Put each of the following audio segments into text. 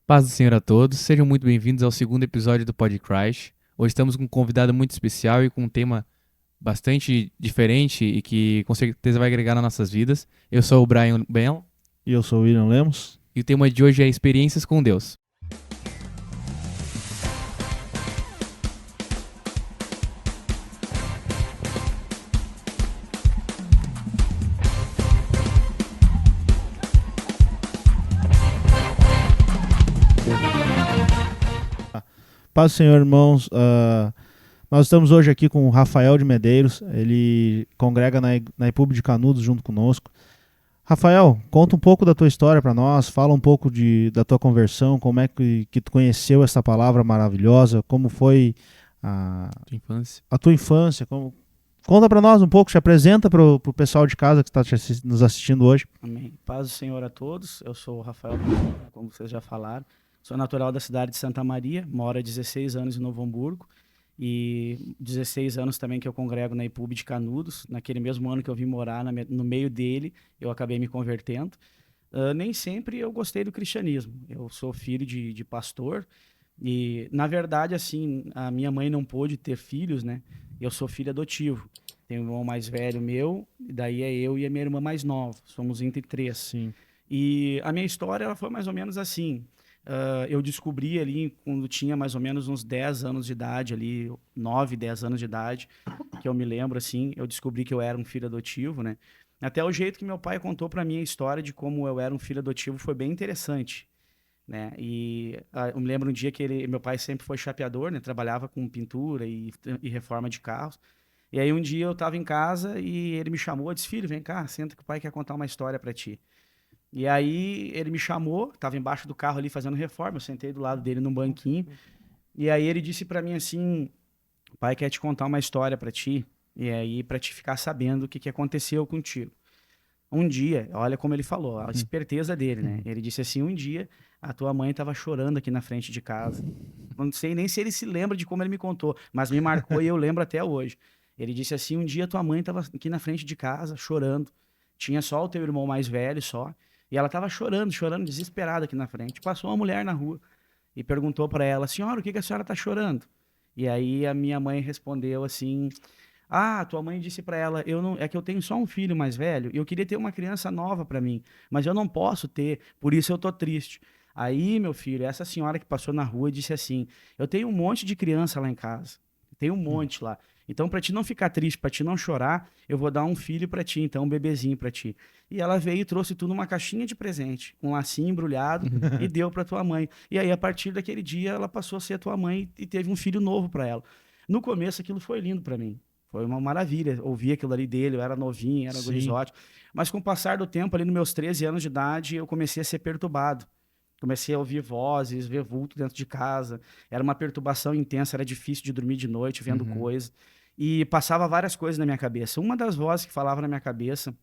Paz do Senhor a todos, sejam muito bem-vindos ao segundo episódio do Podcrash. Hoje estamos com um convidado muito especial e com um tema bastante diferente e que com certeza vai agregar nas nossas vidas. Eu sou o Brian Bell E eu sou o William Lemos. e o tema de hoje é experiências com Deus. Paz do Senhor, irmãos. Nós estamos hoje aqui com o Rafael de Medeiros. Ele congrega na IPUB de Canudos junto conosco. Rafael, conta um pouco da tua história para nós. Fala um pouco da tua conversão. Como é que tu conheceu essa palavra maravilhosa? Como foi a, Tua infância. a tua infância? Conta para nós um pouco. Se apresenta para o pessoal de casa que está nos assistindo hoje. Amém. Paz do Senhor a todos. Eu sou o Rafael, como vocês já falaram. Sou natural da cidade de Santa Maria, moro há 16 anos em Novo Hamburgo e 16 anos também que eu congrego na IPUB de Canudos. Naquele mesmo ano que eu vim morar no meio dele, eu acabei me convertendo. Nem sempre eu gostei do cristianismo. Eu sou filho de pastor e, na verdade, assim, a minha mãe não pôde ter filhos, né? Eu sou filho adotivo. Tenho um irmão mais velho meu, e daí é eu e a minha irmã mais nova. Somos entre três. Sim. E a minha história ela foi mais ou menos assim. Eu descobri ali quando tinha mais ou menos uns 10 anos de idade, ali, 9, 10 anos de idade, que eu me lembro assim, eu descobri que eu era um filho adotivo, né? Até o jeito que meu pai contou para mim a história de como eu era um filho adotivo foi bem interessante, né? E eu me lembro um dia que meu pai sempre foi chapeador, né? Trabalhava com pintura e reforma de carros. E aí um dia eu estava em casa e ele me chamou, disse: "Filho, vem cá, senta que o pai quer contar uma história para ti." E aí ele me chamou, estava embaixo do carro ali fazendo reforma, eu sentei do lado dele num banquinho, e aí ele disse para mim assim: "O pai quer te contar uma história para ti, e aí para te ficar sabendo o que aconteceu contigo." Um dia, olha como ele falou, a esperteza dele, né? Ele disse assim: "Um dia a tua mãe estava chorando aqui na frente de casa." Não sei nem se ele se lembra de como ele me contou, mas me marcou e eu lembro até hoje. Ele disse assim: "Um dia tua mãe estava aqui na frente de casa chorando. Tinha só o teu irmão mais velho só. E ela estava chorando, chorando, desesperada aqui na frente. Passou uma mulher na rua e perguntou para ela: "Senhora, o que que a senhora está chorando?" E aí a minha mãe respondeu assim: "Ah, tua mãe disse para ela, eu não, é que eu tenho só um filho mais velho e eu queria ter uma criança nova para mim, mas eu não posso ter, por isso eu tô triste." Aí, meu filho, essa senhora que passou na rua disse assim: "Eu tenho um monte de criança lá em casa. Tem um monte lá. Então, para ti não ficar triste, para ti não chorar, eu vou dar um filho para ti, então um bebezinho para ti." E ela veio e trouxe tudo numa caixinha de presente, com um lacinho embrulhado e deu para tua mãe. E aí, a partir daquele dia, ela passou a ser tua mãe e teve um filho novo para ela. No começo, aquilo foi lindo para mim. Foi uma maravilha ouvir aquilo ali dele. Eu era novinho, era Sim. gurizote. Mas com o passar do tempo, ali nos meus 13 anos de idade, eu comecei a ser perturbado. Comecei a ouvir vozes, ver vulto dentro de casa. Era uma perturbação intensa, era difícil de dormir de noite vendo coisas. E passava várias coisas na minha cabeça. Uma das vozes que falava na minha cabeça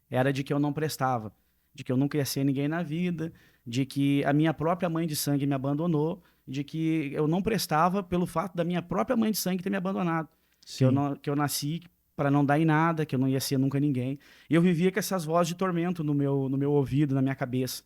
era de que eu não prestava, de que eu nunca ia ser ninguém na vida, de que a minha própria mãe de sangue me abandonou, de que eu não prestava pelo fato da minha própria mãe de sangue ter me abandonado, Sim. que eu nasci para não dar em nada, que eu não ia ser nunca ninguém. E eu vivia com essas vozes de tormento no meu ouvido, na minha cabeça.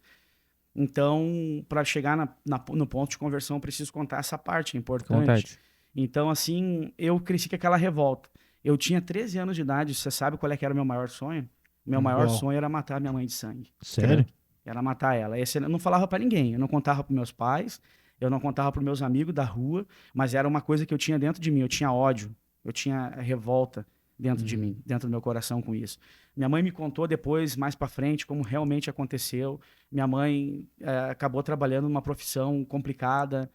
Então, para chegar no ponto de conversão, eu preciso contar essa parte, é Fica à importante. vontade. Então, assim, eu cresci com aquela revolta. Eu tinha 13 anos de idade, você sabe qual é que era o meu maior sonho? Meu maior Qual? sonho era matar minha mãe de sangue. Sério? Era matar ela. Esse eu não falava para ninguém, eu não contava para meus pais, eu não contava para meus amigos da rua, mas era uma coisa que eu tinha dentro de mim, eu tinha ódio, eu tinha revolta dentro de mim, dentro do meu coração com isso. Minha mãe me contou depois, mais para frente, como realmente aconteceu. Minha mãe acabou trabalhando numa profissão complicada,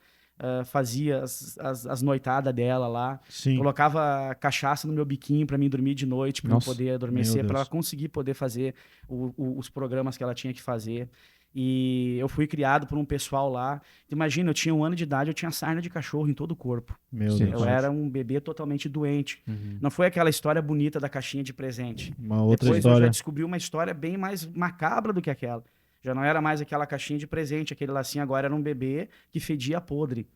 fazia as noitadas dela lá, Sim. colocava cachaça no meu biquinho para mim dormir de noite, para eu Nossa, poder meu adormecer, para ela Deus. conseguir poder fazer os programas que ela tinha que fazer. E eu fui criado por um pessoal lá. Imagina, eu tinha 1 ano de idade, eu tinha sarna de cachorro em todo o corpo. Meu Eu Deus. era um bebê totalmente doente. Não foi aquela história bonita da caixinha de presente. Uma outra Depois eu já história. descobri uma história bem mais macabra do que aquela. Já não era mais aquela caixinha de presente, aquele lacinho agora era um bebê que fedia podre.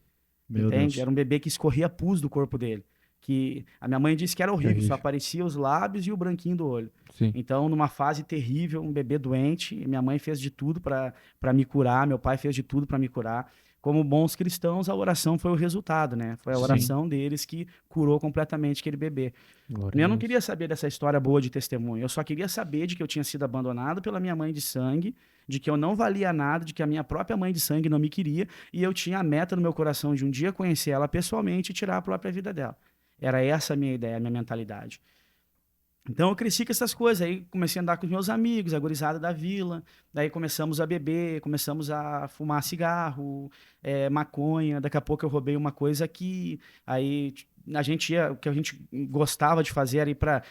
Meu Entende? Deus. Era um bebê que escorria pus do corpo dele. que a minha mãe disse que era horrível, Terrível. só aparecia os lábios e o branquinho do olho. Sim. Então, numa fase terrível, um bebê doente, minha mãe fez de tudo para me curar, meu pai fez de tudo para me curar. Como bons cristãos, a oração foi o resultado, né? Foi a Sim. oração deles que curou completamente aquele bebê. Glória Eu a não Deus. queria saber dessa história boa de testemunho. Eu só queria saber de que eu tinha sido abandonado pela minha mãe de sangue, de que eu não valia nada, de que a minha própria mãe de sangue não me queria, e eu tinha a meta no meu coração de um dia conhecer ela pessoalmente e tirar a própria vida dela. Era essa a minha ideia, a minha mentalidade. Então eu cresci com essas coisas, aí comecei a andar com os meus amigos, a gurizada da vila, daí começamos a beber, começamos a fumar cigarro, maconha, daqui a pouco eu roubei uma coisa que aí a gente ia, o que a gente gostava de fazer era ir para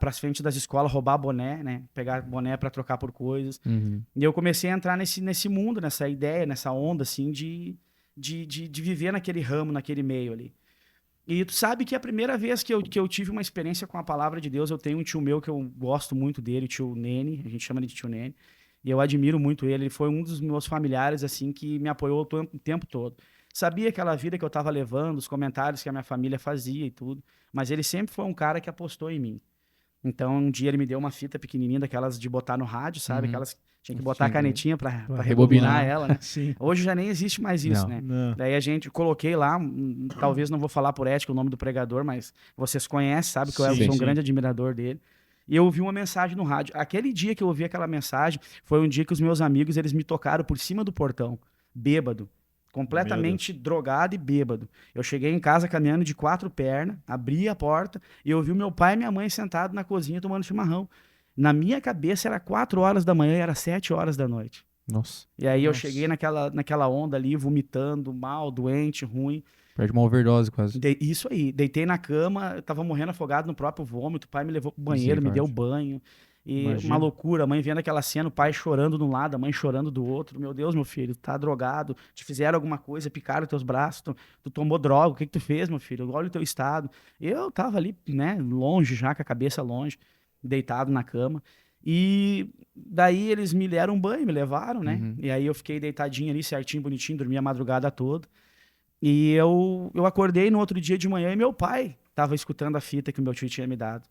as frentes das escolas, roubar boné, né, pegar boné para trocar por coisas, Uhum. e eu comecei a entrar nesse mundo, nessa ideia, nessa onda assim de viver naquele ramo, naquele meio ali. E tu sabe que a primeira vez que eu tive uma experiência com a palavra de Deus, eu tenho um tio meu que eu gosto muito dele, o tio Nene, a gente chama ele de tio Nene, e eu admiro muito ele. Ele foi um dos meus familiares, assim, que me apoiou o tempo todo. Sabia aquela vida que eu estava levando, os comentários que a minha família fazia e tudo, mas ele sempre foi um cara que apostou em mim. Então, um dia ele me deu uma fita pequenininha, daquelas de botar no rádio, sabe? Uhum. Aquelas que tinha que botar a Sim, canetinha para rebobinar. rebobinar ela, né? Sim. Hoje já nem existe mais isso, Não. né? Não. Daí a gente coloquei lá, talvez não vou falar por ética o nome do pregador, mas vocês conhecem, sabe que eu Sim, sou um sim. grande admirador dele. E eu ouvi uma mensagem no rádio. Aquele dia que eu ouvi aquela mensagem, foi um dia que os meus amigos, eles me tocaram por cima do portão, bêbado, completamente drogado e bêbado. Eu cheguei em casa caminhando de 4 pernas, abri a porta e eu vi o meu pai e minha mãe sentados na cozinha tomando chimarrão. Na minha cabeça era 4 horas da manhã e era 7 horas da noite. Nossa. E aí eu Nossa. cheguei naquela onda ali, vomitando, mal, doente, ruim. Perde uma overdose quase. Isso aí, deitei na cama, eu tava morrendo afogado no próprio vômito, o pai me levou pro banheiro, me deu banho. E Imagina. uma loucura, a mãe vendo aquela cena, o pai chorando de um lado, a mãe chorando do outro. Meu Deus, meu filho, tá drogado, te fizeram alguma coisa, picaram teus braços, tu tomou droga, o que que tu fez, meu filho? Olha o teu estado. Eu tava ali, né, longe já, com a cabeça longe, deitado na cama. E daí eles me deram um banho, me levaram, né? Uhum. E aí eu fiquei deitadinho ali, certinho, bonitinho, dormi a madrugada toda. E eu acordei no outro dia de manhã e meu pai tava escutando a fita que o meu tio tinha me dado.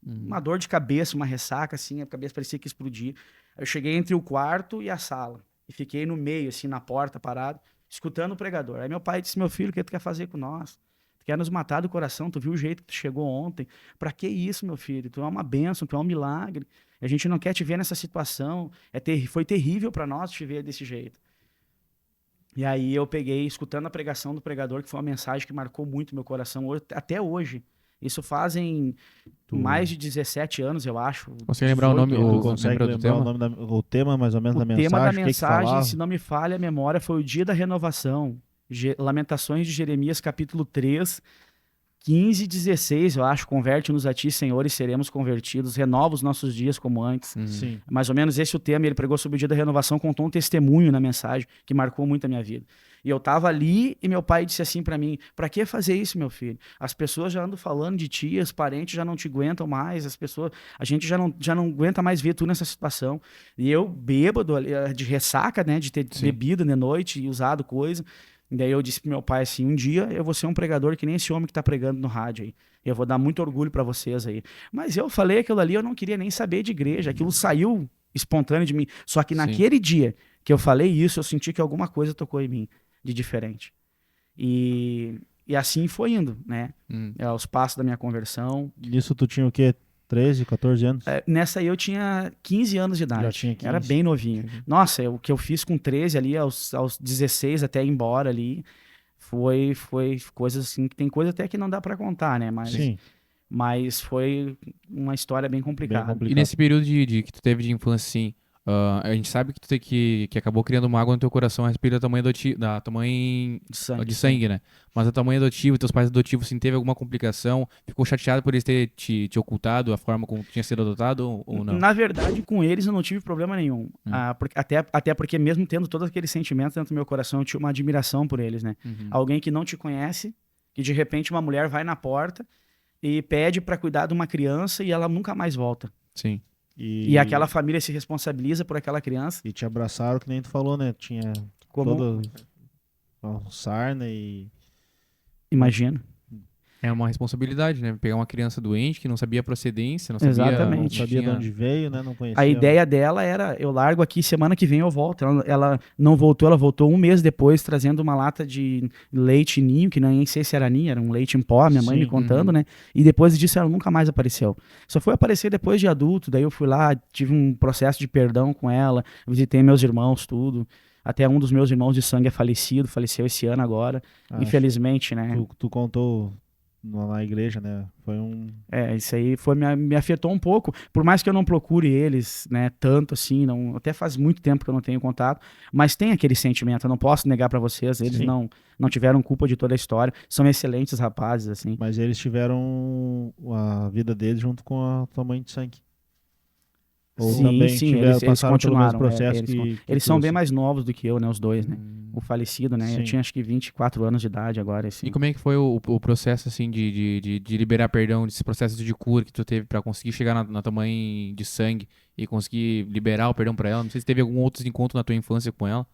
Uma dor de cabeça, uma ressaca, assim, a cabeça parecia que ia explodir. Eu cheguei entre o quarto e a sala. E fiquei no meio, assim, na porta, parado, escutando o pregador. Aí meu pai disse, meu filho, o que tu quer fazer com nós? Tu quer nos matar do coração? Tu viu o jeito que tu chegou ontem? Pra que isso, meu filho? Tu é uma bênção, tu é um milagre. A gente não quer te ver nessa situação. Foi terrível pra nós te ver desse jeito. E aí eu peguei, escutando a pregação do pregador, que foi uma mensagem que marcou muito meu coração, até hoje. Isso fazem mais de 17 anos, eu acho. Consegue lembrar o 18 nome? anos. Tu O, consegue lembra do lembrar o tema? nome o tema mais ou menos da O mensagem? tema da o que que mensagem, falava? se não me falha a memória, foi o dia da renovação. Lamentações de Jeremias, capítulo 3, 15 e 16, eu acho. Converte-nos a ti, Senhor, e seremos convertidos. Renova os nossos dias como antes. Sim. Mais ou menos esse é o tema. Ele pregou sobre o dia da renovação, contou um testemunho na mensagem que marcou muito a minha vida. E eu tava ali e meu pai disse assim pra mim: pra que fazer isso, meu filho? As pessoas já andam falando de ti, os parentes já não te aguentam mais, a gente já não aguenta mais ver tu nessa situação. E eu bêbado, de ressaca, né, de ter bebido de noite e usado coisa. E daí eu disse pro meu pai assim: um dia eu vou ser um pregador que nem esse homem que tá pregando no rádio aí. Eu vou dar muito orgulho pra vocês aí. Mas eu falei aquilo ali, eu não queria nem saber de igreja. Aquilo saiu espontâneo de mim. Só que naquele dia que eu falei isso, eu senti que alguma coisa tocou em mim de diferente. E assim foi indo, né? Os passos da minha conversão. Nisso tu tinha o quê? 13, 14 anos? Nessa aí eu tinha 15 anos de idade. Já tinha 15. Era bem novinho. Nossa, o que eu fiz com 13 ali, aos 16 até ir embora ali, foi coisas assim, que tem coisa até que não dá pra contar, né? Sim. Mas foi uma história bem complicada. Bem complicado. E nesse período que tu teve de infância, assim, a gente sabe que tu que acabou criando uma água no teu coração a respeito da tua mãe da tua mãe de sangue, né? Mas a tua mãe adotiva e teus pais adotivos, assim, teve alguma complicação? Ficou chateado por eles terem te ocultado a forma como tu tinha sido adotado ou não? Na verdade, com eles eu não tive problema nenhum. Até porque mesmo tendo todos aqueles sentimentos dentro do meu coração, eu tinha uma admiração por eles, né? Alguém que não te conhece, que de repente uma mulher vai na porta e pede pra cuidar de uma criança e ela nunca mais volta. Sim. E aquela família se responsabiliza por aquela criança. E te abraçaram, que nem tu falou, né? Tinha Como... todo sarna e... Imagina. É uma responsabilidade, né? Pegar uma criança doente que não sabia a procedência, não sabia... Exatamente. Não sabia de tinha- onde veio, né? Não conhecia. A ideia dela era, eu largo aqui, semana que vem eu volto. Ela não voltou, ela voltou um mês depois, trazendo uma lata de leite ninho, que nem sei se era ninho, era um leite em pó, minha mãe me Sim, contando, né? E depois disso ela nunca mais apareceu. Só foi aparecer depois de adulto, daí eu fui lá, tive um processo de perdão com ela, visitei meus irmãos, tudo. Até um dos meus irmãos de sangue é falecido, faleceu esse ano agora, Acho. infelizmente, né? Tu contou na igreja, né? Foi Isso aí me afetou um pouco, por mais que eu não procure eles, né, tanto assim, não, até faz muito tempo que eu não tenho contato, mas tem aquele sentimento, eu não posso negar pra vocês, eles Sim. não tiveram culpa de toda a história, são excelentes rapazes, assim. Mas eles tiveram a vida deles junto com a tua mãe de sangue. Ou Sim, também sim, tiveram, eles passaram pelo mesmo continuaram, processo eles que são tu- bem mais novos do que eu, né, os dois, né, Hum. o falecido, né, eu Sim. tinha acho que 24 anos de idade agora, assim. E como é que foi o processo, assim, de liberar perdão, desse processo de cura que tu teve pra conseguir chegar na tua mãe de sangue e conseguir liberar o perdão pra ela? Não sei se teve algum outro encontro na tua infância com ela.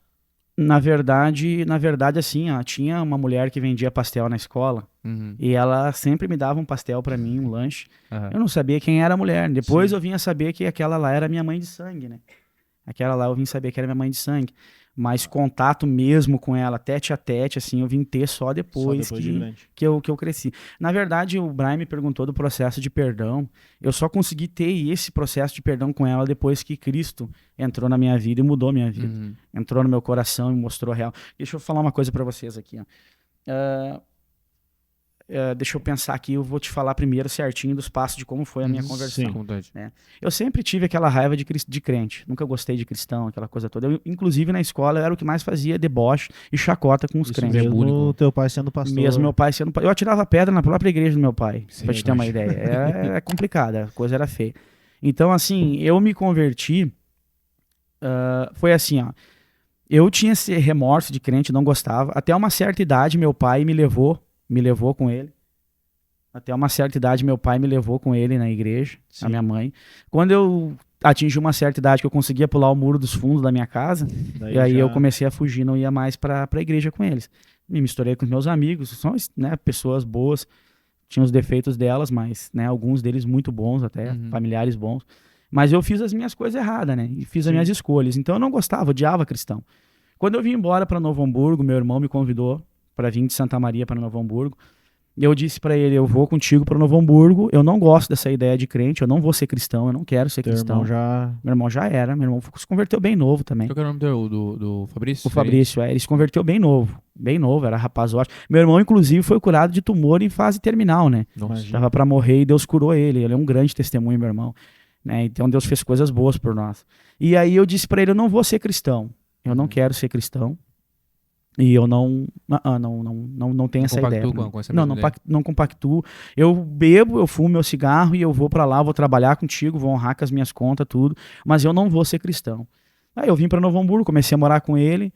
Na verdade, assim, ó, tinha uma mulher que vendia pastel na escola, Uhum. e ela sempre me dava um pastel pra mim, um lanche. Aham. Eu não sabia quem era a mulher. Depois Sim. eu vim a saber que aquela lá era minha mãe de sangue, né? Aquela lá eu vim saber que era minha mãe de sangue. Mas contato mesmo com ela, tete a tete, assim, eu vim ter só Só depois, depois de grande. que eu cresci. Na verdade, o Brian me perguntou do processo de perdão. Eu só consegui ter esse processo de perdão com ela depois que Cristo entrou na minha vida e mudou minha vida. Uhum. Entrou no meu coração e mostrou a real. Deixa eu falar uma coisa pra vocês aqui, ó. Deixa eu pensar aqui, eu vou te falar primeiro certinho dos passos de como foi a minha Sim. conversão. Com vontade. Eu sempre tive aquela raiva de crente, nunca gostei de cristão, aquela coisa toda. Eu, inclusive na escola eu era o que mais fazia deboche e chacota com os Isso crentes. mesmo bullying. teu pai sendo pastor. Mesmo meu pai sendo. Eu atirava pedra na própria igreja do meu pai, Sim, pra te ter uma eu ideia. É complicado, a coisa era feia. Então, assim, eu me converti. Foi assim, ó. Eu tinha esse remorso de crente, não gostava. Até uma certa idade, meu pai me levou com ele. Até uma certa idade, meu pai me levou com ele na igreja, Sim. a minha mãe. Quando eu atingi uma certa idade que eu conseguia pular o muro dos fundos da minha casa, Daí e aí já- eu comecei a fugir, não ia mais pra igreja com eles. Me misturei com os meus amigos, são, né, pessoas boas, tinham os defeitos delas, mas, né, alguns deles muito bons até, Uhum. familiares bons. Mas eu fiz as minhas coisas erradas, né? E fiz as Sim. minhas escolhas. Então eu não gostava, odiava cristão. Quando eu vim embora para Novo Hamburgo, meu irmão me convidou para vir de Santa Maria para Novo Hamburgo. E eu disse para ele, eu vou contigo para Novo Hamburgo. Eu não gosto dessa ideia de crente, eu não vou ser cristão, eu não quero ser Teu cristão. irmão já... Meu irmão já era, meu irmão se converteu bem novo também. Qual que era o nome do Fabrício? O Fabrício, ele se converteu bem novo, era rapaz ótimo. Meu irmão, inclusive, foi curado de tumor em fase terminal, né? Nossa. Imagina. Tava para morrer e Deus curou ele. Ele é um grande testemunho, meu irmão. Né? Então Deus fez coisas boas por nós. E aí eu disse para ele, eu não vou ser cristão. Eu não quero ser cristão. E eu não tenho essa ideia. compactuo pra mim. com essa Não, mesma ideia. não compactuo. Eu bebo, eu fumo meu cigarro e eu vou para lá, vou trabalhar contigo, vou honrar com as minhas contas, tudo. Mas eu não vou ser cristão. Aí eu vim para Novo Hamburgo, comecei a morar com ele.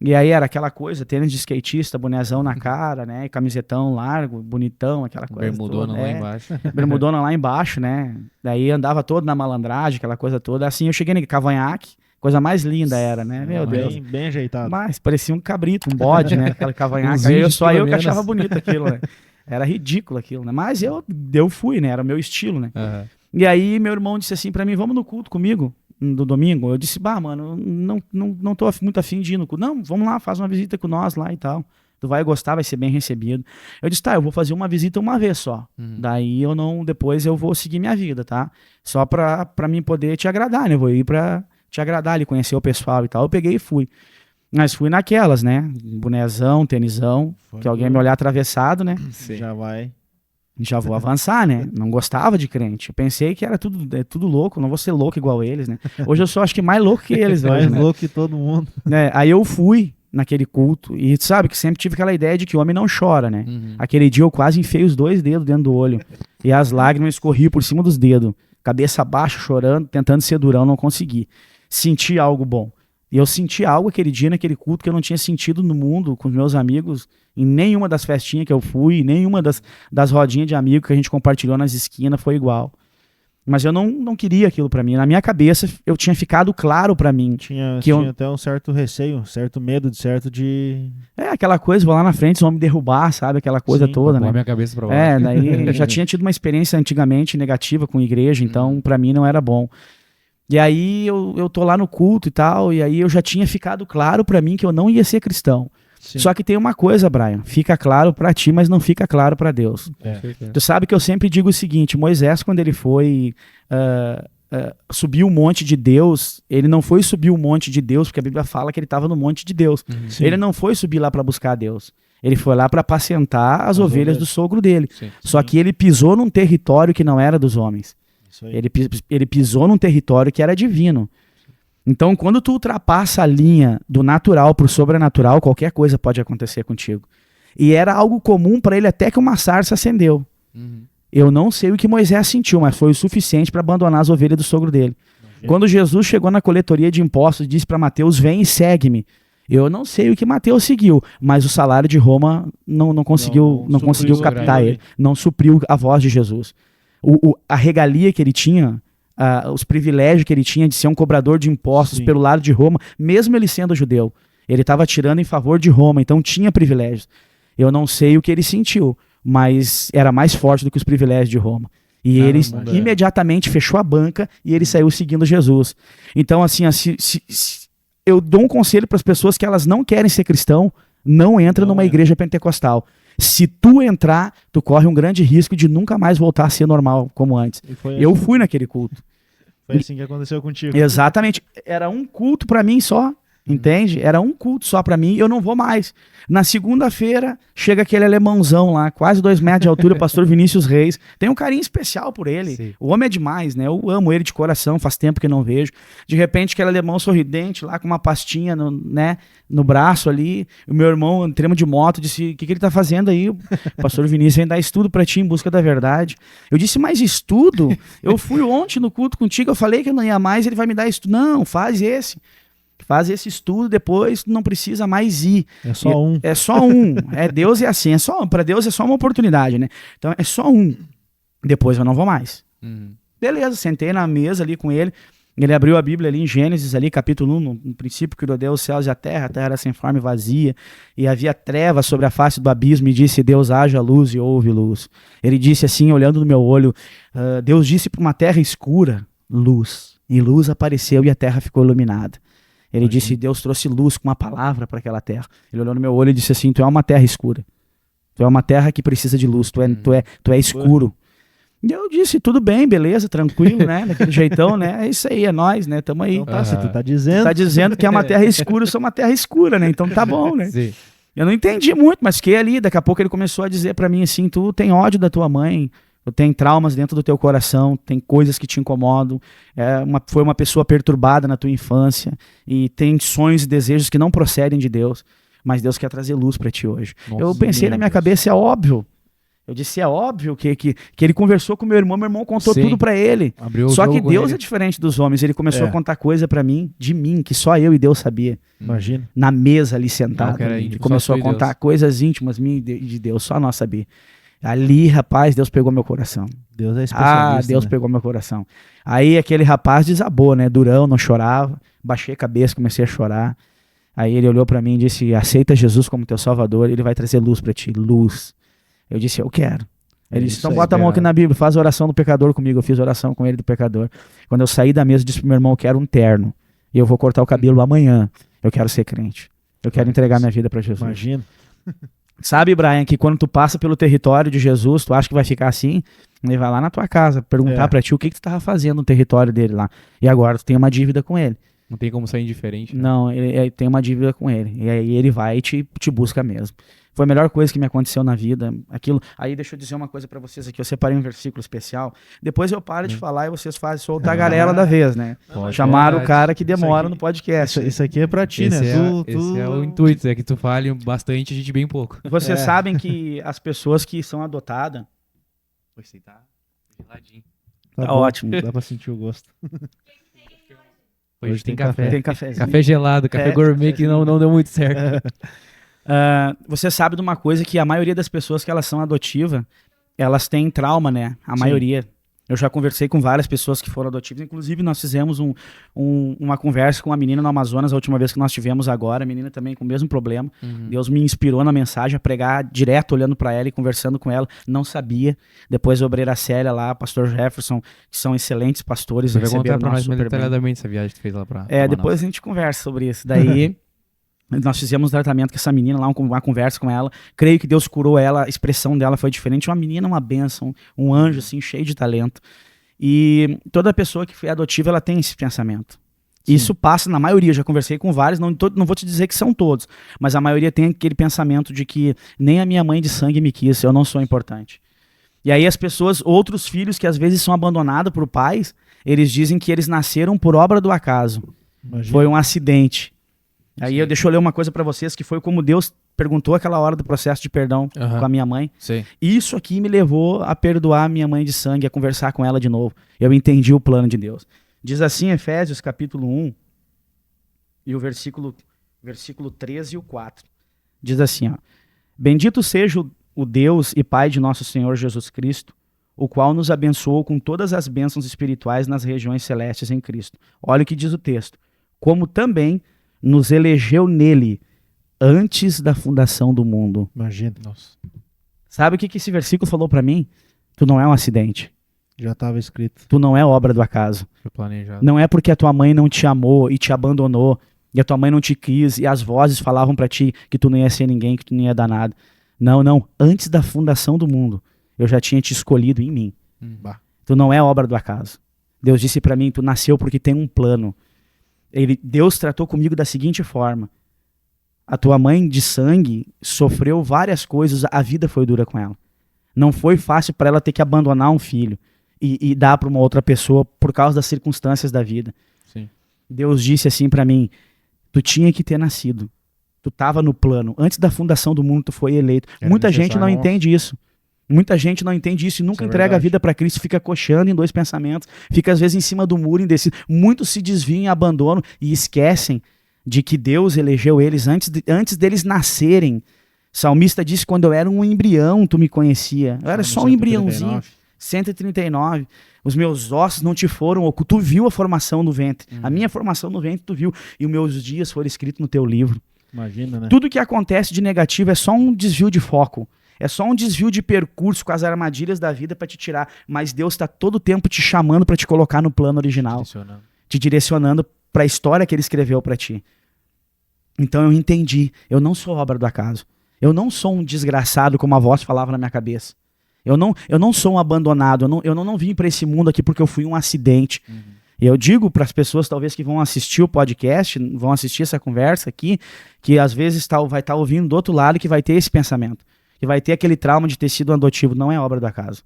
E aí era aquela coisa, tênis de skatista, bonezão na cara, né? Camisetão largo, bonitão, aquela coisa Bermudona toda. lá É, embaixo. bermudona lá embaixo, né? Daí andava todo na malandragem, aquela coisa toda. Assim, eu cheguei no cavanhaque, coisa mais linda era, né? Meu Deus. Bem ajeitado. Mas parecia um cabrito, um bode, né? Aquela cavanhaque. Uns Aí 20 só eu que quilos achava menos. bonito aquilo, né? Era ridículo aquilo, né? Mas eu fui, né? Era o meu estilo, né? Aham. E aí meu irmão disse assim pra mim, vamos no culto comigo, do domingo. Eu disse, mano, não tô muito afim de ir no culto. Não, vamos lá, faz uma visita com nós lá e tal. Tu vai gostar, vai ser bem recebido. Eu disse, tá, eu vou fazer uma visita uma vez só. Uhum. Daí depois eu vou seguir minha vida, tá? Só pra mim poder te agradar, né? Eu vou ir pra te agradar ali, conhecer o pessoal e tal. Eu peguei e fui. Mas fui naquelas, né? Bonezão, tenisão, Foi que alguém pro- me olhar atravessado, né? Sim. Já vai. Já vou avançar, né? Não gostava de crente. Eu pensei que era tudo louco, não vou ser louco igual eles, né? Hoje eu sou, acho que, mais louco que eles, Mais hoje, né? louco que todo mundo. Né? Aí eu fui naquele culto e sabe que sempre tive aquela ideia de que o homem não chora, né? Uhum. Aquele dia eu quase enfiei os 2 dedos dentro do olho e as lágrimas escorriam por cima dos dedos. Cabeça baixa, chorando, tentando ser durão, não consegui. Senti algo bom. E eu senti algo aquele dia, naquele culto, que eu não tinha sentido no mundo, com os meus amigos, em nenhuma das festinhas que eu fui, nenhuma das rodinhas de amigos que a gente compartilhou nas esquinas foi igual. Mas eu não queria aquilo pra mim. Na minha cabeça, eu tinha ficado claro pra mim. Tinha Que eu- até um certo receio, um certo medo de... É aquela coisa, vou lá na frente, eles vão me derrubar, sabe? Aquela coisa Sim, toda, Põe né? a minha cabeça pra baixo. Daí eu já tinha tido uma experiência antigamente negativa com igreja, então pra mim não era bom. E aí eu tô lá no culto e tal, e aí eu já tinha ficado claro pra mim que eu não ia ser cristão. Sim. Só que tem uma coisa, Brian, fica claro pra ti, mas não fica claro pra Deus. É. Com certeza. Tu sabe que eu sempre digo o seguinte, Moisés, quando ele foi subir o monte de Deus, ele não foi subir o monte de Deus, porque a Bíblia fala que ele estava no monte de Deus. Sim. Ele não foi subir lá pra buscar Deus. Ele foi lá pra apacentar as ovelhas do sogro dele. Sim. Só que ele pisou num território que não era dos homens. Isso aí. Ele pisou num território que era divino. Então, quando tu ultrapassa a linha do natural pro sobrenatural, qualquer coisa pode acontecer contigo. E era algo comum para ele até que uma sarça acendeu. Uhum. Eu não sei o que Moisés sentiu, mas foi o suficiente para abandonar as ovelhas do sogro dele. Imagina. Quando Jesus chegou na coletoria de impostos, disse para Mateus: vem e segue-me. Eu não sei o que Mateus seguiu, mas o salário de Roma não conseguiu, não conseguiu supriu captar ali. ele, não supriu a voz de Jesus. A regalia que ele tinha, os privilégios que ele tinha de ser um cobrador de impostos Sim. pelo lado de Roma, mesmo ele sendo judeu, ele estava tirando em favor de Roma, então tinha privilégios. Eu não sei o que ele sentiu, mas era mais forte do que os privilégios de Roma. E Caramba, ele imediatamente fechou a banca e ele saiu seguindo Jesus. Então, assim, eu dou um conselho para as pessoas que elas não querem ser cristão, não entra numa igreja pentecostal. Se tu entrar, tu corre um grande risco de nunca mais voltar a ser normal como antes. E foi Eu fui naquele culto. Foi assim que aconteceu contigo. Exatamente. Era um culto pra mim só, entende? Era um culto só pra mim e eu não vou mais. Na segunda-feira, chega aquele alemãozão lá, quase 2 metros de altura, o pastor Vinícius Reis. Tem um carinho especial por ele. Sim. O homem é demais, né? Eu amo ele de coração, faz tempo que não vejo. De repente, aquele alemão sorridente lá, com uma pastinha no braço ali. O meu irmão, entramos de moto, disse: o que ele tá fazendo aí? O pastor Vinícius vem dar estudo pra ti em busca da verdade. Eu disse: mas estudo? Eu fui ontem no culto contigo, eu falei que eu não ia mais, ele vai me dar estudo. Não, faz esse. Faz esse estudo, depois tu não precisa mais ir. É só um. É só um. Deus é assim. Para Deus é só uma oportunidade, né? Então é só um. Depois eu não vou mais. Uhum. Beleza, sentei na mesa ali com ele. Ele abriu a Bíblia ali em Gênesis, ali, capítulo 1, no princípio criou Deus os céus e a terra era sem forma e vazia, e havia trevas sobre a face do abismo, e disse: Deus, haja luz, e houve luz. Ele disse assim, olhando no meu olho, Deus disse para uma terra escura, luz. E luz apareceu e a terra ficou iluminada. Ele disse: Deus trouxe luz com uma palavra para aquela terra. Ele olhou no meu olho e disse assim: tu é uma terra escura. Tu é uma terra que precisa de luz, tu é escuro. E eu disse: tudo bem, beleza, tranquilo, né? Daquele jeitão, né? É isso aí, é nós, né? Tamo aí. Então tá, se tu tá dizendo. Tá dizendo que é uma terra escura, eu sou uma terra escura, né? Então tá bom, né? Sim. Eu não entendi muito, mas fiquei ali. Daqui a pouco ele começou a dizer pra mim assim: tu tem ódio da tua mãe, tu tem traumas dentro do teu coração, tem coisas que te incomodam, foi uma pessoa perturbada na tua infância e tem sonhos e desejos que não procedem de Deus, mas Deus quer trazer luz pra ti hoje. Nossa, Eu pensei na minha cabeça: é óbvio. Eu disse: é óbvio que ele conversou com meu irmão contou Sim. tudo pra ele. Abriu o Só que jogo com Deus ele. é diferente dos homens. Ele começou É. a contar coisa pra mim, de mim, que só eu e Deus sabia. Imagina. Na mesa ali sentado. Não, que era Ele íntimo, começou só a tu e contar Deus. coisas íntimas minhas e de Deus, só nós sabia. Ali, rapaz, Deus pegou meu coração. Deus é especialista. Deus né? pegou meu coração. Aí aquele rapaz desabou, né? Durão, não chorava. Baixei a cabeça, comecei a chorar. Aí ele olhou pra mim e disse: aceita Jesus como teu salvador, ele vai trazer luz pra ti. Luz. Eu disse: eu quero. Ele disse: Isso então aí, bota a mão aqui cara. na Bíblia, faz a oração do pecador comigo. Eu fiz oração com ele do pecador. Quando eu saí da mesa, eu disse pro meu irmão: eu quero um terno. E eu vou cortar o cabelo amanhã. Eu quero ser crente. Eu quero entregar minha vida pra Jesus. Imagina. Sabe, Brian, que quando tu passa pelo território de Jesus, tu acha que vai ficar assim? Ele vai lá na tua casa perguntar É. pra ti o que tu tava fazendo no território dele lá. E agora tu tem uma dívida com ele. Não tem como sair indiferente. Né? Não, ele tem uma dívida com ele. E aí ele vai e te busca mesmo. Foi a melhor coisa que me aconteceu na vida. Aquilo. Aí deixa eu dizer uma coisa pra vocês aqui. Eu separei um versículo especial. Depois eu paro de falar e vocês fazem soltar a galera da vez, né? Pode, Chamaram o verdade. cara que demora aqui- no podcast. Isso aqui é pra ti, Esse, né? esse é o intuito, é que tu fale bastante, a gente bem pouco. Vocês É. sabem que as pessoas que são adotadas. Esse aí tá geladinho. Tá Tá bom, ótimo. Dá pra sentir o gosto. Hoje tem café. Tem cafezinho. Café gelado, café gourmet que não deu muito certo. Você sabe de uma coisa, que a maioria das pessoas que elas são adotivas, elas têm trauma, né? A Sim. maioria. Eu já conversei com várias pessoas que foram adotivas, inclusive nós fizemos uma conversa com uma menina no Amazonas a última vez que nós tivemos agora, a menina também com o mesmo problema. Deus me inspirou na mensagem a pregar direto, olhando para ela e conversando com ela, não sabia. Depois a obreira Célia lá, pastor Jefferson, que são excelentes pastores. Você vai contar pra nós super bem. detalhadamente essa viagem que tu fez lá pra Depois a gente conversa sobre isso. Daí nós fizemos um tratamento com essa menina lá, uma conversa com ela. Creio que Deus curou ela, a expressão dela foi diferente. Uma menina, uma bênção, um anjo, assim, cheio de talento. E toda pessoa que foi adotiva, ela tem esse pensamento. Sim. Isso passa na maioria, já conversei com vários, não vou te dizer que são todos, mas a maioria tem aquele pensamento de que nem a minha mãe de sangue me quis, eu não sou importante. E aí as pessoas, outros filhos que às vezes são abandonados por pais, eles dizem que eles nasceram por obra do acaso. Imagina. Foi um acidente. Aí deixa eu ler uma coisa pra vocês, que foi como Deus perguntou aquela hora do processo de perdão com a minha mãe. Sim. Isso aqui me levou a perdoar minha mãe de sangue, a conversar com ela de novo. Eu entendi o plano de Deus. Diz assim, Efésios capítulo 1, e o versículo 13 e o 4. Diz assim, ó: Bendito seja o Deus e Pai de nosso Senhor Jesus Cristo, o qual nos abençoou com todas as bênçãos espirituais nas regiões celestes em Cristo. Olha o que diz o texto. Como também nos elegeu nele antes da fundação do mundo. Imagina. Nossa. Sabe o que esse versículo falou pra mim? Tu não é um acidente. Já estava escrito. Tu não é obra do acaso. Foi planejado. Não é porque a tua mãe não te amou e te abandonou, e a tua mãe não te quis, e as vozes falavam pra ti que tu não ia ser ninguém, que tu não ia dar nada. Não, não. Antes da fundação do mundo, eu já tinha te escolhido em mim. Bah. Tu não é obra do acaso. Deus disse pra mim, tu nasceu porque tem um plano. Deus tratou comigo da seguinte forma: a tua mãe de sangue sofreu várias coisas, a vida foi dura com ela. Não foi fácil para ela ter que abandonar um filho e dar para uma outra pessoa por causa das circunstâncias da vida. Sim. Deus disse assim para mim: tu tinha que ter nascido. Tu estava no plano. Antes da fundação do mundo, tu foi eleito. Era Muita gente não necessário. entende isso. Muita gente não entende isso e nunca Isso é entrega a verdade. vida para Cristo, fica coxando em dois pensamentos, fica às vezes em cima do muro, indeciso. Muitos se desviam e abandonam e esquecem de que Deus elegeu eles antes deles nascerem. Salmista disse: quando eu era um embrião, tu me conhecia. Eu era só um embriãozinho. 139. Os meus ossos não te foram ocultos. Tu viu a formação no ventre. A minha formação no ventre tu viu. E os meus dias foram escritos no teu livro. Imagina, né? Tudo que acontece de negativo é só um desvio de foco. É só um desvio de percurso com as armadilhas da vida para te tirar. Mas Deus está todo tempo te chamando para te colocar no plano original. Direcionando. Te direcionando para a história que ele escreveu para ti. Então eu entendi. Eu não sou obra do acaso. Eu não sou um desgraçado, como a voz falava na minha cabeça. Eu não sou um abandonado. Eu não vim para esse mundo aqui porque eu fui um acidente. E eu digo para as pessoas, talvez, que vão assistir o podcast, vão assistir essa conversa aqui, que às vezes vai estar ouvindo do outro lado, que vai ter esse pensamento. Que vai ter aquele trauma de ter sido um adotivo. Não é obra do acaso.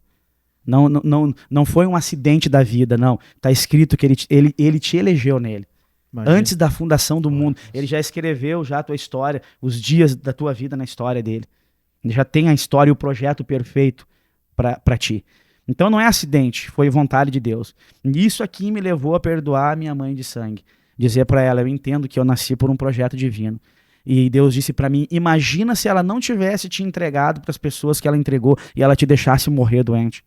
Não foi um acidente da vida, não. Está escrito que ele te elegeu nele. Imagina. Antes da fundação do mundo. Ele já escreveu já a tua história, os dias da tua vida na história dele. Ele já tem a história e o projeto perfeito para ti. Então não é acidente, foi vontade de Deus. E isso aqui me levou a perdoar a minha mãe de sangue. Dizer para ela: eu entendo que eu nasci por um projeto divino. E Deus disse para mim: imagina se ela não tivesse te entregado para as pessoas que ela entregou e ela te deixasse morrer doente.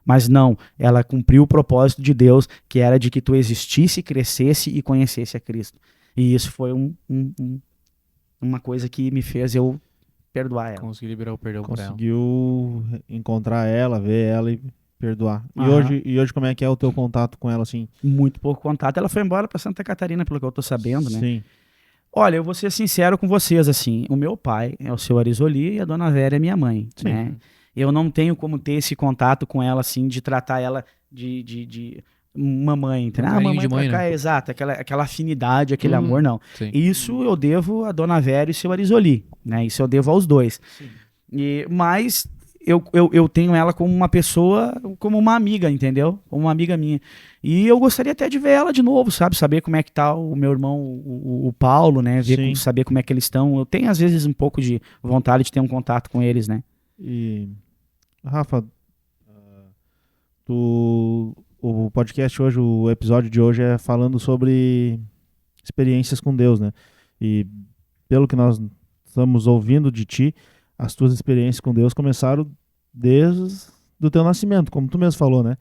Mas não, ela cumpriu o propósito de Deus, que era de que tu existisse, crescesse e conhecesse a Cristo. E isso foi uma coisa que me fez eu perdoar ela. Consegui liberar o perdão pra ela. Conseguiu encontrar ela, ver ela e perdoar. Aham. E hoje como é que é o teu contato com ela, assim? Muito pouco contato. Ela foi embora para Santa Catarina, pelo que eu tô sabendo, né? Sim. Olha, eu vou ser sincero com vocês, assim. O meu pai é o seu Arizoli e a dona Vera é minha mãe, Sim. né? Eu não tenho como ter esse contato com ela, assim, de tratar ela de mamãe, entendeu? carinho Mamãe de mãe, pra cá, né? exato, aquela afinidade, aquele Uhum. amor, não. Sim. Isso eu devo a dona Vera e o seu Arizoli, né? Isso eu devo aos dois. Mas eu tenho ela como uma pessoa, como uma amiga, entendeu? Como uma amiga minha. E eu gostaria até de ver ela de novo, sabe? Saber como é que tá o meu irmão, o Paulo, né? Sim. Saber como é que eles estão. Eu tenho, às vezes, um pouco de vontade de ter um contato com eles, né? E, Rafa, o podcast hoje, o episódio de hoje é falando sobre experiências com Deus, né? E pelo que nós estamos ouvindo de ti, as tuas experiências com Deus começaram desde o teu nascimento, como tu mesmo falou, né?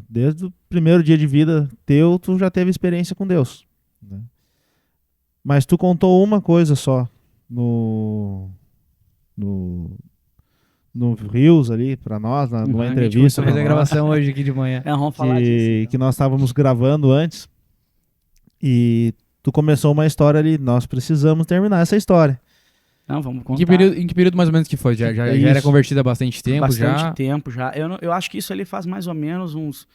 Desde o primeiro dia de vida teu, tu já teve experiência com Deus, né? Mas tu contou uma coisa só no Rios ali pra nós, numa A gente entrevista. fez a pra nós, gravação hoje aqui de manhã. Vamos falar disso. então. que nós estávamos gravando antes. E tu começou uma história ali. Nós precisamos terminar essa história. Não, vamos Em contar. que período mais ou menos que foi? Já era Isso. convertido há bastante tempo? Bastante já tempo já. Eu acho que isso ali faz mais ou menos uns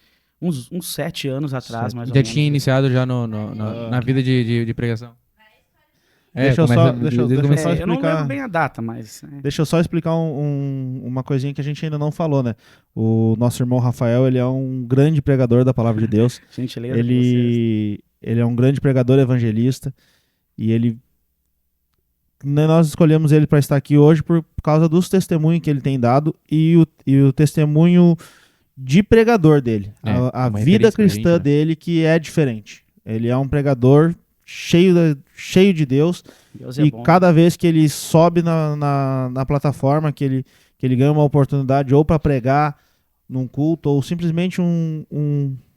7 anos atrás, mais ou já menos. tinha iniciado já na vida de pregação? Deixa eu começa- só- deixa eu- desde o deixa eu começo. só Eu não explicar. lembro bem a data, mas... Deixa eu só explicar uma coisinha que a gente ainda não falou, né? O nosso irmão Rafael, ele é um grande pregador da palavra de Deus. Gentileza de vocês. Ele é um grande pregador evangelista. E nós escolhemos ele para estar aqui hoje por causa dos testemunhos que ele tem dado e o testemunho de pregador dele. É, A uma vida referência pra cristã gente, né? dele que é diferente. Ele é um pregador cheio de Deus. Deus é E bom. cada vez que ele sobe na plataforma, que ele ganha uma oportunidade ou para pregar num culto, ou simplesmente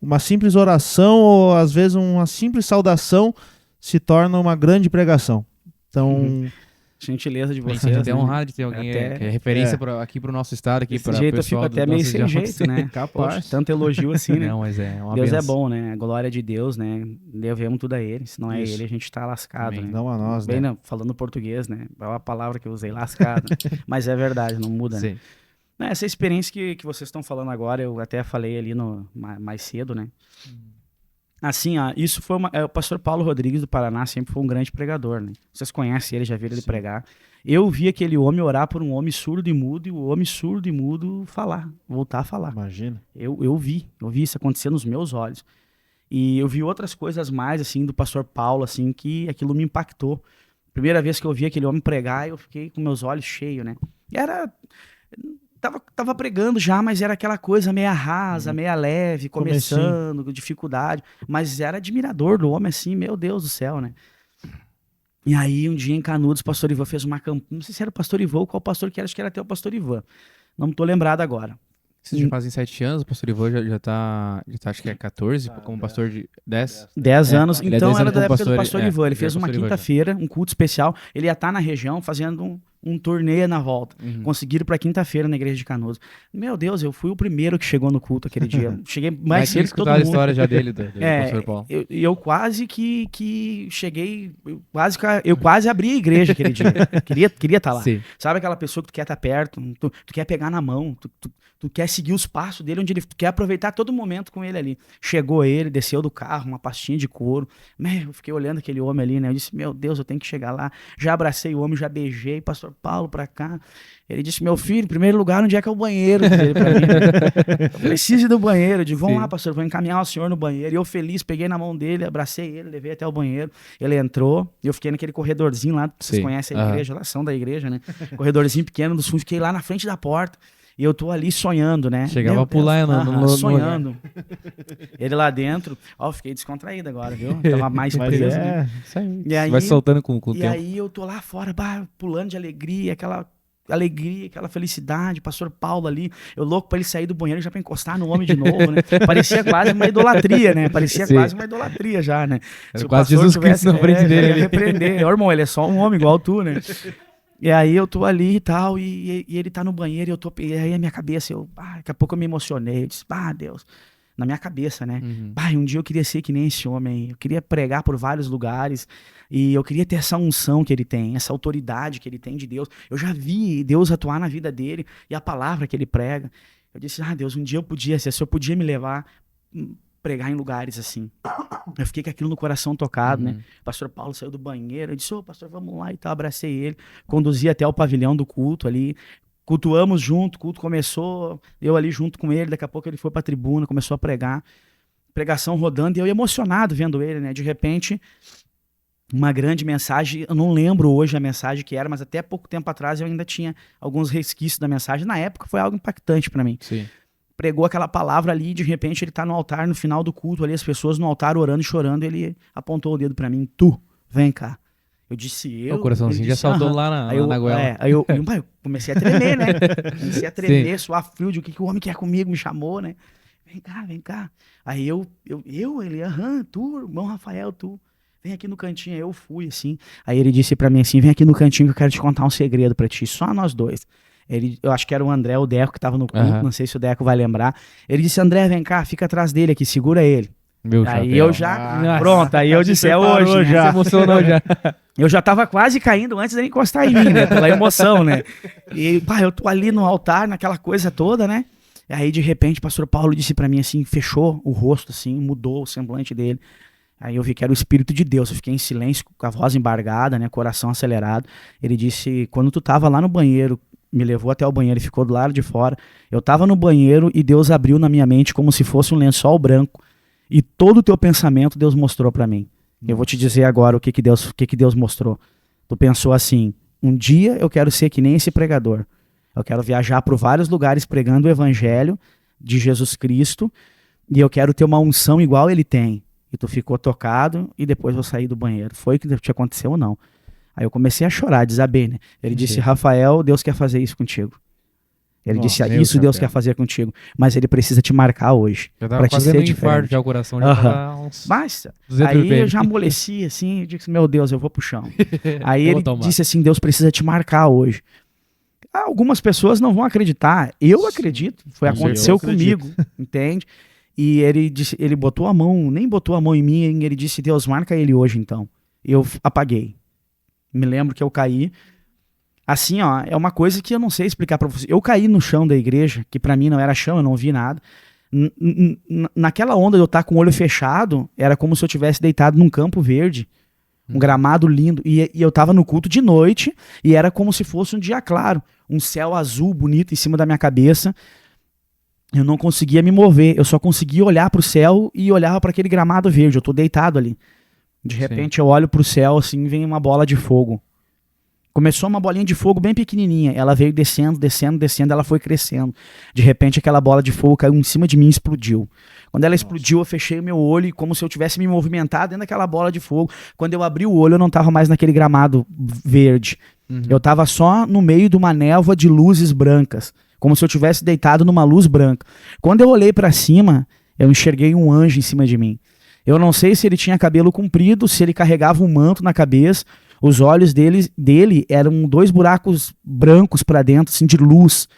uma simples oração, ou às vezes uma simples saudação, se torna uma grande pregação. Então, Gentileza de A gente vocês. é até né? honrado de ter alguém Até- que é referência É. aqui pro nosso estado, aqui Desse para o jeito eu fico pessoal até das meio nossas sem regiões. jeito, né? Capaz. Poxa, tanto elogio assim, né? Não, mas é uma Deus é benção. bom, né? A glória de Deus, né? Devemos tudo a Ele. Se não é Isso. Ele, a gente tá lascado, Amém. né? não a nós, Bem, né? não, falando português, né? É uma palavra que eu usei, lascado. Mas é verdade, não muda, né? Sim. Não, essa experiência que vocês estão falando agora, eu até falei ali mais cedo, né? Assim, isso foi o pastor Paulo Rodrigues do Paraná sempre foi um grande pregador, né? Vocês conhecem ele, já viram ele Sim. pregar. Eu vi aquele homem orar por um homem surdo e mudo, e o homem surdo e mudo voltar a falar. Imagina. Eu vi isso acontecer nos meus olhos. E eu vi outras coisas mais, assim, do pastor Paulo, assim, que aquilo me impactou. Primeira vez que eu vi aquele homem pregar, eu fiquei com meus olhos cheios, né? E tava pregando já, mas era aquela coisa meia rasa, meia leve, começando, com dificuldade. Mas era admirador do homem, assim, meu Deus do céu, né? E aí, um dia em Canudos, o pastor Ivan fez uma campanha. Não sei se era o pastor Ivan ou qual pastor que era, acho que era até o pastor Ivan. Não me tô lembrado agora. Vocês já fazem 7 anos, o pastor Ivan já tá, acho que é 14, como pastor de 10. 10 anos. ele é Então 10 era anos da como época do pastor, pastor Ivan. Ele ele fez é uma pastor Ivan já. quinta-feira, um culto especial. Ele ia estar na região fazendo um turnê na volta. Conseguiram para quinta-feira na igreja de Canoas. Meu Deus, eu fui o primeiro que chegou no culto aquele dia. Cheguei mais Mas cedo que todo a mundo. história já dele, do pastor Paulo. Eu quase que cheguei, eu quase abri a igreja aquele dia. Queria estar lá. Sim. Sabe aquela pessoa que tu quer estar perto, tu quer pegar na mão, tu quer seguir os passos dele, onde tu quer aproveitar todo momento com ele ali. Chegou ele, desceu do carro, uma pastinha de couro. Eu fiquei olhando aquele homem ali, né? Eu disse, meu Deus, eu tenho que chegar lá. Já abracei o homem, já beijei, pastor Paulo pra cá. Ele disse, meu filho, em primeiro lugar, onde é que é o banheiro? Dele pra mim, né? Eu preciso ir do banheiro. Eu digo, vamos Sim. lá, pastor, vou encaminhar o senhor no banheiro. E eu feliz, peguei na mão dele, abracei ele, levei até o banheiro. Ele entrou, e eu fiquei naquele corredorzinho lá, vocês Sim. conhecem a Aham. igreja, lá são da igreja, né? Corredorzinho pequeno dos fundos, fiquei lá na frente da porta. E eu tô ali sonhando, né? Chegava Meu a pular Deus, no sonhando. Ele lá dentro. Ó, fiquei descontraído agora, viu? Tava mais Mas preso, né? Isso aí. E aí- Vai soltando com o E tempo. aí eu tô lá fora, pulando de alegria, aquela felicidade, pastor Paulo ali, eu louco pra ele sair do banheiro já pra encostar no homem de novo, né? Parecia quase uma idolatria, né? Parecia Sim. quase uma idolatria já, né? Era Se o quase pastor Jesus Cristo na frente já dele ia ali. repreender. Ô, irmão, ele é só um homem igual tu, né? E aí eu tô ali e tal, e ele tá no banheiro, e aí a minha cabeça, daqui a pouco eu me emocionei, eu disse, Deus, na minha cabeça, né? Uhum. Um dia eu queria ser que nem esse homem, eu queria pregar por vários lugares, e eu queria ter essa unção que ele tem, essa autoridade que ele tem de Deus. Eu já vi Deus atuar na vida dele, e a palavra que ele prega. Eu disse, Deus, um dia eu podia ser, se eu podia me levar, pregar em lugares assim. Eu fiquei com aquilo no coração tocado, né? O pastor Paulo saiu do banheiro, eu disse, pastor, vamos lá e tal, abracei ele, conduzi até o pavilhão do culto ali, cultuamos junto, o culto começou, eu ali junto com ele, daqui a pouco ele foi pra tribuna, começou a pregar, pregação rodando, e eu emocionado vendo ele, né? De repente, uma grande mensagem, eu não lembro hoje a mensagem que era, mas até pouco tempo atrás eu ainda tinha alguns resquícios da mensagem, na época foi algo impactante pra mim. Sim. Pregou aquela palavra ali, e de repente ele tá no altar, no final do culto ali, as pessoas no altar orando e chorando, ele apontou o dedo pra mim, tu, vem cá. Eu disse, O coraçãozinho Ele já disse, saltou "Aham." lá Aí eu, na goela. aí eu comecei a tremer, né? Comecei a tremer, suar frio, de o que o homem quer comigo, me chamou, né? vem cá. Aí ele, tu, irmão Rafael, tu, vem aqui no cantinho. Aí eu fui, assim. Aí ele disse pra mim assim, vem aqui no cantinho que eu quero te contar um segredo pra ti, só nós dois. Eu acho que era o André, o Deco, que tava no culto, não sei se o Deco vai lembrar. Ele disse, André, vem cá, fica atrás dele aqui, segura ele. Meu aí chapéu. eu já, pronto, aí eu disse, é hoje, né? Já. Se emocionou já. Eu já tava quase caindo antes dele encostar em mim, né? Pela emoção, né? E, eu tô ali no altar, naquela coisa toda, né? Aí, de repente, o pastor Paulo disse pra mim assim, fechou o rosto, assim, mudou o semblante dele. Aí eu vi que era o Espírito de Deus, eu fiquei em silêncio, com a voz embargada, né? Coração acelerado. Ele disse, quando tu tava lá no banheiro, me levou até o banheiro e ficou do lado de fora. Eu tava no banheiro e Deus abriu na minha mente como se fosse um lençol branco. E todo o teu pensamento Deus mostrou pra mim. Eu vou te dizer agora o que Deus mostrou. Tu pensou assim, um dia eu quero ser que nem esse pregador. Eu quero viajar por vários lugares pregando o evangelho de Jesus Cristo e eu quero ter uma unção igual ele tem. E tu ficou tocado e depois eu saí do banheiro. Foi o que te aconteceu ou não? Aí eu comecei a chorar, desabei, né? Ele disse, Rafael, Deus quer fazer isso contigo. Ele disse, isso Deus quer fazer contigo, mas ele precisa te marcar hoje. Já tava te ser infarto, já o coração já tava uns... Mas, aí eu já amoleci assim, eu disse, meu Deus, eu vou pro chão. Aí ele disse assim, Deus precisa te marcar hoje. Algumas pessoas não vão acreditar, eu acredito, aconteceu comigo, entende? E ele disse, ele botou a mão, nem botou a mão em mim, ele disse, Deus, marca ele hoje então. Eu apaguei. Me lembro que eu caí. Assim, ó, é uma coisa que eu não sei explicar pra você. Eu caí no chão da igreja, que pra mim não era chão, eu não vi nada. Naquela onda de eu estar com o olho fechado, era como se eu tivesse deitado num campo verde, um gramado lindo. E eu tava no culto de noite, e era como se fosse um dia claro, um céu azul bonito em cima da minha cabeça. Eu não conseguia me mover, eu só conseguia olhar pro céu e olhava para aquele gramado verde. Eu tô deitado ali. De repente eu olho pro céu, assim, vem uma bola de fogo. Começou uma bolinha de fogo bem pequenininha, ela veio descendo, ela foi crescendo. De repente aquela bola de fogo caiu em cima de mim e explodiu. Quando ela explodiu, eu fechei o meu olho, como se eu tivesse me movimentado dentro daquela bola de fogo. Quando eu abri o olho, eu não estava mais naquele gramado verde. Eu estava só no meio de uma névoa de luzes brancas, como se eu tivesse deitado numa luz branca. Quando eu olhei para cima, eu enxerguei um anjo em cima de mim. Eu não sei se ele tinha cabelo comprido, se ele carregava um manto na cabeça. Os olhos dele eram 2 buracos brancos para dentro, assim, de luz.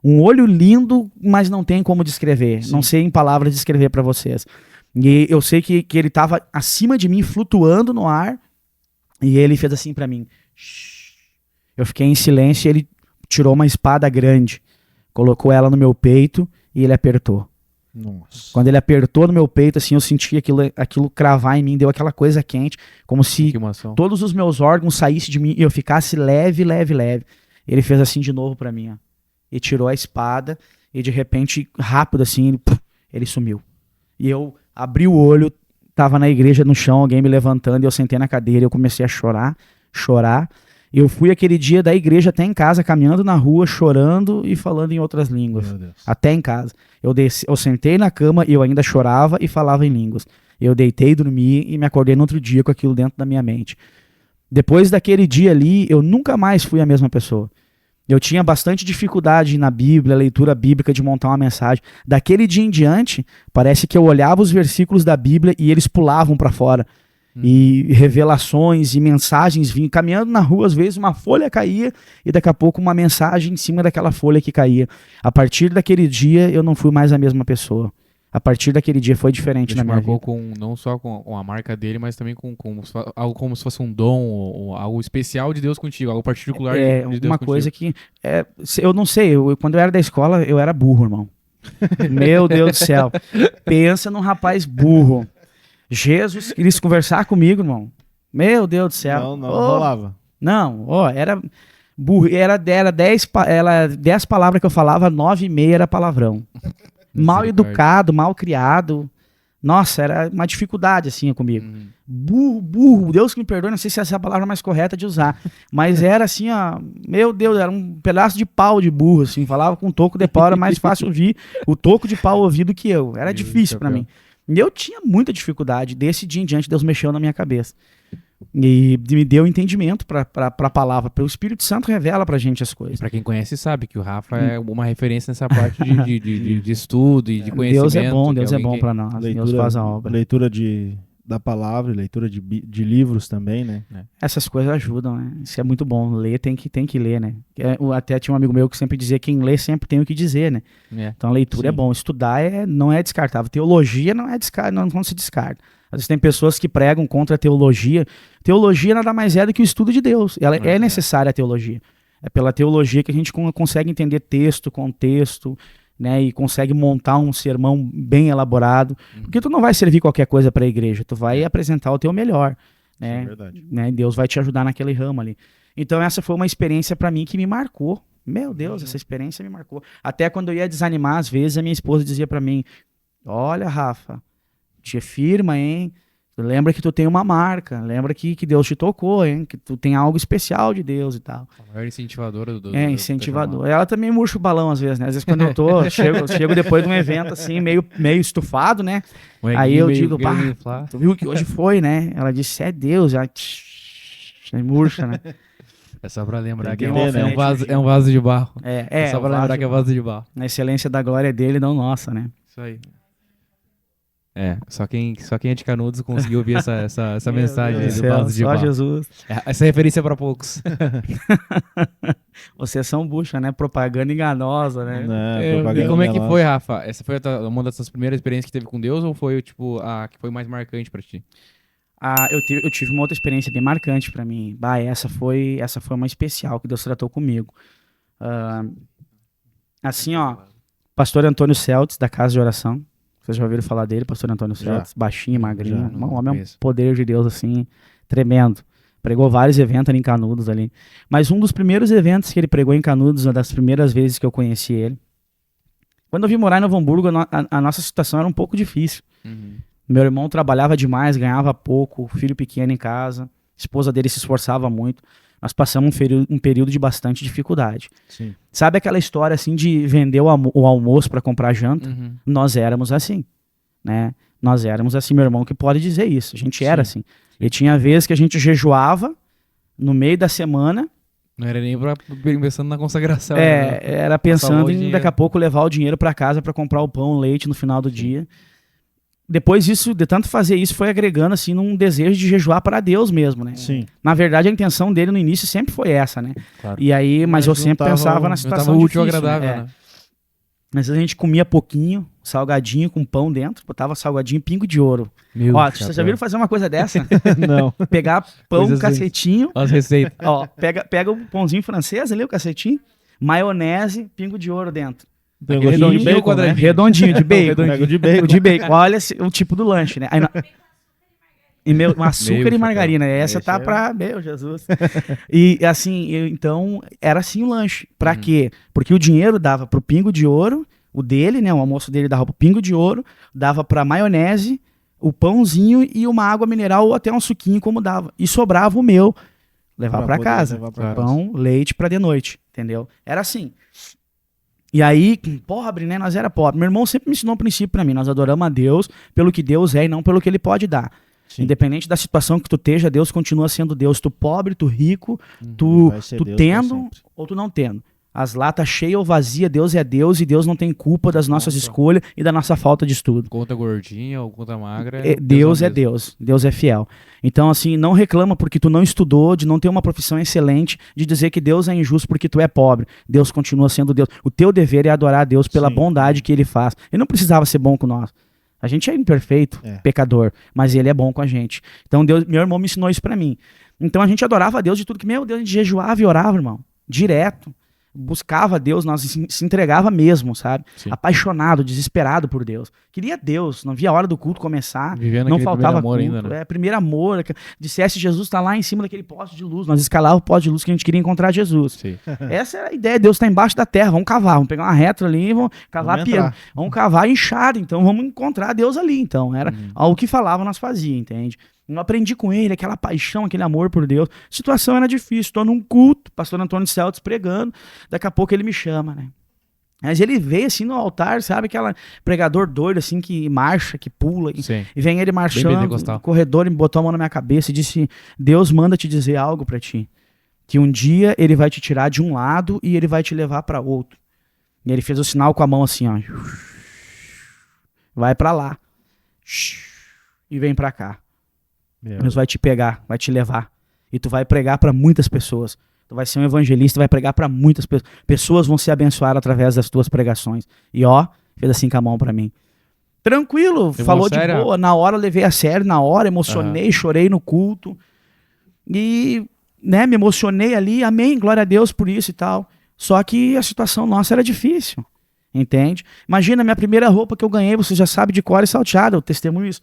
Um olho lindo, mas não tem como descrever. Sim. Não sei em palavras descrever para vocês. E eu sei que ele estava acima de mim, flutuando no ar. E ele fez assim para mim. Shhh. Eu fiquei em silêncio e ele tirou uma espada grande. Colocou ela no meu peito e ele apertou. Nossa. Quando ele apertou no meu peito, assim, eu senti aquilo cravar em mim, deu aquela coisa quente, como se todos os meus órgãos saíssem de mim e eu ficasse leve. Ele fez assim de novo pra mim, ó, e tirou a espada e de repente, rápido assim, ele sumiu. E eu abri o olho, tava na igreja no chão, alguém me levantando e eu sentei na cadeira e eu comecei a chorar. Eu fui aquele dia da igreja até em casa, caminhando na rua, chorando e falando em outras línguas. Até em casa. Eu sentei na cama e eu ainda chorava e falava em línguas. Eu deitei, dormi e me acordei no outro dia com aquilo dentro da minha mente. Depois daquele dia ali, eu nunca mais fui a mesma pessoa. Eu tinha bastante dificuldade na Bíblia, leitura bíblica, de montar uma mensagem. Daquele dia em diante, parece que eu olhava os versículos da Bíblia e eles pulavam para fora. E revelações e mensagens vinham caminhando na rua, às vezes uma folha caía e daqui a pouco uma mensagem em cima daquela folha que caía. A partir daquele dia eu não fui mais a mesma pessoa. A partir daquele dia foi diferente na minha vida. Não só com a marca dele, mas também com algo como se fosse um dom ou algo especial de Deus contigo, algo particular de Deus contigo. Uma coisa que eu não sei, quando eu era da escola eu era burro, irmão. Meu Deus do céu. Pensa num rapaz burro. Jesus quis conversar comigo, irmão. Meu Deus do céu. Não rolava. Não, era burro. Era 10 palavras que eu falava, 9,5 era palavrão. Mal educado, mal criado. Nossa, era uma dificuldade assim comigo. Burro. Deus que me perdoe, não sei se essa é a palavra mais correta de usar. Mas era assim, ó. Meu Deus, era um pedaço de pau de burro, assim. Falava com um toco de pau, era mais fácil ouvir o toco de pau ouvir do que eu. Era difícil pra mim. E eu tinha muita dificuldade. Desse dia em diante, Deus mexeu na minha cabeça. E me deu entendimento para a palavra. O Espírito Santo revela pra gente as coisas. Pra quem conhece sabe que o Rafa é uma referência nessa parte de estudo e de conhecimento. Deus é bom que... para nós. Deus faz a obra. Leitura da palavra, leitura de livros também, né? Essas coisas ajudam, né? Isso é muito bom. Ler tem que ler, né? Até tinha um amigo meu que sempre dizia que quem lê sempre tem o que dizer, né? Então a leitura é bom. Estudar não é descartável. Teologia não se descarta. Às vezes tem pessoas que pregam contra a teologia. Teologia nada mais é do que o estudo de Deus. Ela é necessária a teologia. É pela teologia que a gente consegue entender texto, contexto, né, e consegue montar um sermão bem elaborado, porque tu não vai servir qualquer coisa para a igreja, tu vai apresentar o teu melhor, né? É verdade. Né? Deus vai te ajudar naquele ramo ali. Então essa foi uma experiência para mim que me marcou. Meu Deus, essa experiência me marcou. Até quando eu ia desanimar, às vezes a minha esposa dizia para mim: olha, Rafa, te firma, hein? Lembra que tu tem uma marca, lembra que Deus te tocou, hein? Que tu tem algo especial de Deus e tal. A maior incentivadora do incentivador. Ela também murcha o balão às vezes, né? Às vezes quando eu chego depois de um evento assim, meio estufado, né? Aí eu digo, pá, tu viu que hoje foi, né? Ela disse, é Deus, ela murcha, né? É só pra lembrar que é um vaso de barro. É só pra lembrar que é vaso de barro. Na excelência da glória dele, não nossa, né? Isso aí. Só quem é de Canudos conseguiu ouvir essa mensagem do vaso de barro. Só Jesus. Essa referência é pra poucos. Vocês são bucha, né? Propaganda enganosa, né? E como é que foi, Rafa? Essa foi uma das suas primeiras experiências que teve com Deus ou foi tipo a que foi mais marcante pra ti? Eu tive uma outra experiência bem marcante pra mim. Essa foi uma especial que Deus tratou comigo. Assim, ó, pastor Antônio Celtes, da Casa de Oração. Vocês já ouviram falar dele, pastor Antônio Celtes? Baixinho, magrinho. Um homem é um poder de Deus, assim, tremendo. Pregou vários eventos ali em Canudos ali. Mas um dos primeiros eventos que ele pregou em Canudos, uma das primeiras vezes que eu conheci ele, quando eu vim morar em Novo Hamburgo, a nossa situação era um pouco difícil. Meu irmão trabalhava demais, ganhava pouco, filho pequeno em casa, a esposa dele se esforçava muito. Nós passamos um período de bastante dificuldade. Sim. Sabe aquela história assim de vender o almoço para comprar janta? Nós éramos assim, né? Nós éramos assim, meu irmão que pode dizer isso. A gente era assim. E tinha vezes que a gente jejuava no meio da semana. Não era nem pensando na consagração. Era pensando em daqui a pouco levar o dinheiro para casa para comprar o pão, o leite no final do dia. Depois disso, de tanto fazer isso, foi agregando assim num desejo de jejuar para Deus mesmo, né? Sim. Na verdade, a intenção dele no início sempre foi essa, né? Claro. E aí, mas eu sempre pensava na situação útil difícil, agradável, né? né? Mas a gente comia pouquinho, salgadinho com pão dentro, botava salgadinho pingo de ouro. Vocês já viram fazer uma coisa dessa? Não. Pegar pão, cacetinho. As receitas. Pega o pãozinho francês ali, o cacetinho, maionese, pingo de ouro dentro. Redondinho, de bacon, né? Redondinho, de bacon. de bacon. Olha o tipo do lanche, né? Aí, açúcar e margarina. Essa tá pra... Meu Jesus. E assim, então, era assim o lanche. Pra quê? Porque o dinheiro dava pro pingo de ouro, o dele, né? O almoço dele dava pro pingo de ouro, dava pra maionese, o pãozinho e uma água mineral ou até um suquinho, como dava. E sobrava o meu. Levar pra casa. Pão, leite pra de noite. Entendeu? Era assim. E aí, pobre, né? Nós era pobre. Meu irmão sempre me ensinou um princípio pra mim. Nós adoramos a Deus pelo que Deus é e não pelo que Ele pode dar. Sim. Independente da situação que tu esteja, Deus continua sendo Deus. Tu pobre, tu rico, tu tendo ou tu não tendo. As latas cheias ou vazias, Deus é Deus e Deus não tem culpa das nossas escolhas e da nossa falta de estudo. Conta gordinha ou conta magra. Deus é Deus. Deus é fiel. Então, assim, não reclama porque tu não estudou, de não ter uma profissão excelente, de dizer que Deus é injusto porque tu é pobre. Deus continua sendo Deus. O teu dever é adorar a Deus pela bondade que Ele faz. Ele não precisava ser bom com nós. A gente é imperfeito, pecador, mas Ele é bom com a gente. Então, meu irmão me ensinou isso pra mim. Então, a gente adorava a Deus de tudo que, meu Deus, a gente jejuava e orava, irmão. Direto. Buscava Deus, nós se entregava mesmo, sabe? Sim. Apaixonado, desesperado por Deus. Queria Deus, não via a hora do culto começar, não faltava culto. Ainda, né? Primeiro amor, dissesse Jesus tá lá em cima daquele poste de luz, nós escalávamos o poste de luz que a gente queria encontrar Jesus. Sim. Essa era a ideia, Deus tá embaixo da terra, vamos cavar, vamos pegar uma reta ali, vamos cavar vamos cavar enxada, então vamos encontrar Deus ali, então era o que falava, nós fazia, entende? Eu aprendi com ele, aquela paixão, aquele amor por Deus. A situação era difícil, estou num culto, pastor Antônio Celtes pregando, daqui a pouco ele me chama, né? Mas ele veio assim no altar, sabe? Aquela pregador doido assim que marcha, que pula. Sim. E vem ele marchando pentecostal. no corredor e botou a mão na minha cabeça e disse: Deus manda te dizer algo pra ti. Que um dia ele vai te tirar de um lado e ele vai te levar pra outro. E ele fez o sinal com a mão assim, ó. Vai pra lá. E vem pra cá. Deus vai te pegar, vai te levar. E tu vai pregar pra muitas pessoas. Tu vai ser um evangelista, vai pregar pra muitas pessoas. Pessoas vão ser abençoadas através das tuas pregações. E ó, fez assim com a mão pra mim. Tranquilo, falou de sério? boa. Na hora eu levei a sério, na hora emocionei, chorei no culto. E, né, me emocionei ali. Amém, glória a Deus por isso e tal. Só que a situação nossa era difícil. Entende? Imagina, minha primeira roupa que eu ganhei, você já sabe de cor e salteado, eu testemunho isso.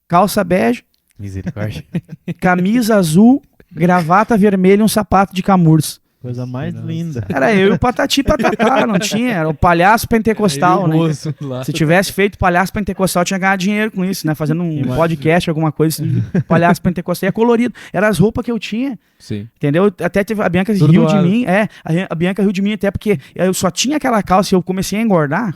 Calça bege, Misericórdia. camisa azul, gravata vermelha e um sapato de camurça. Coisa mais linda. Era eu e o Patati e Patatá, não tinha? Era o palhaço pentecostal, né? Se tivesse feito palhaço pentecostal, eu tinha ganhado dinheiro com isso, né? Fazendo um podcast, alguma coisa assim, palhaço pentecostal. E é colorido. Eram as roupas que eu tinha. Sim. Entendeu? Até teve a Bianca Tudo riu de doado. mim. A Bianca riu de mim até porque eu só tinha aquela calça e eu comecei a engordar.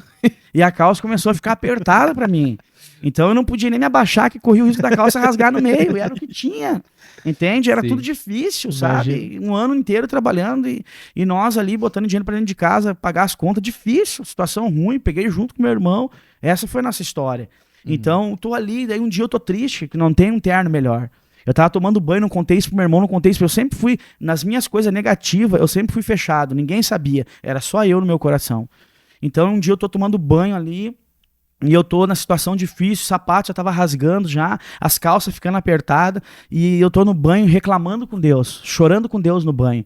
E a calça começou a ficar apertada pra mim. Então eu não podia nem me abaixar, que corria o risco da calça rasgar no meio. E era o que tinha. Entende? Era Sim. tudo difícil, sabe? Um ano inteiro trabalhando e nós ali botando dinheiro pra dentro de casa, pagar as contas. Difícil, situação ruim. Peguei junto com meu irmão. Essa foi a nossa história. Então, tô ali, daí um dia eu tô triste, que não tem um terno melhor. Eu tava tomando banho, não contei isso pro meu irmão, não contei isso. Eu sempre fui, nas minhas coisas negativas, eu sempre fui fechado. Ninguém sabia. Era só eu no meu coração. Então, um dia eu tô tomando banho ali, e eu tô na situação difícil, o sapato já tava rasgando já, as calças ficando apertadas, e eu tô no banho reclamando com Deus, chorando com Deus no banho.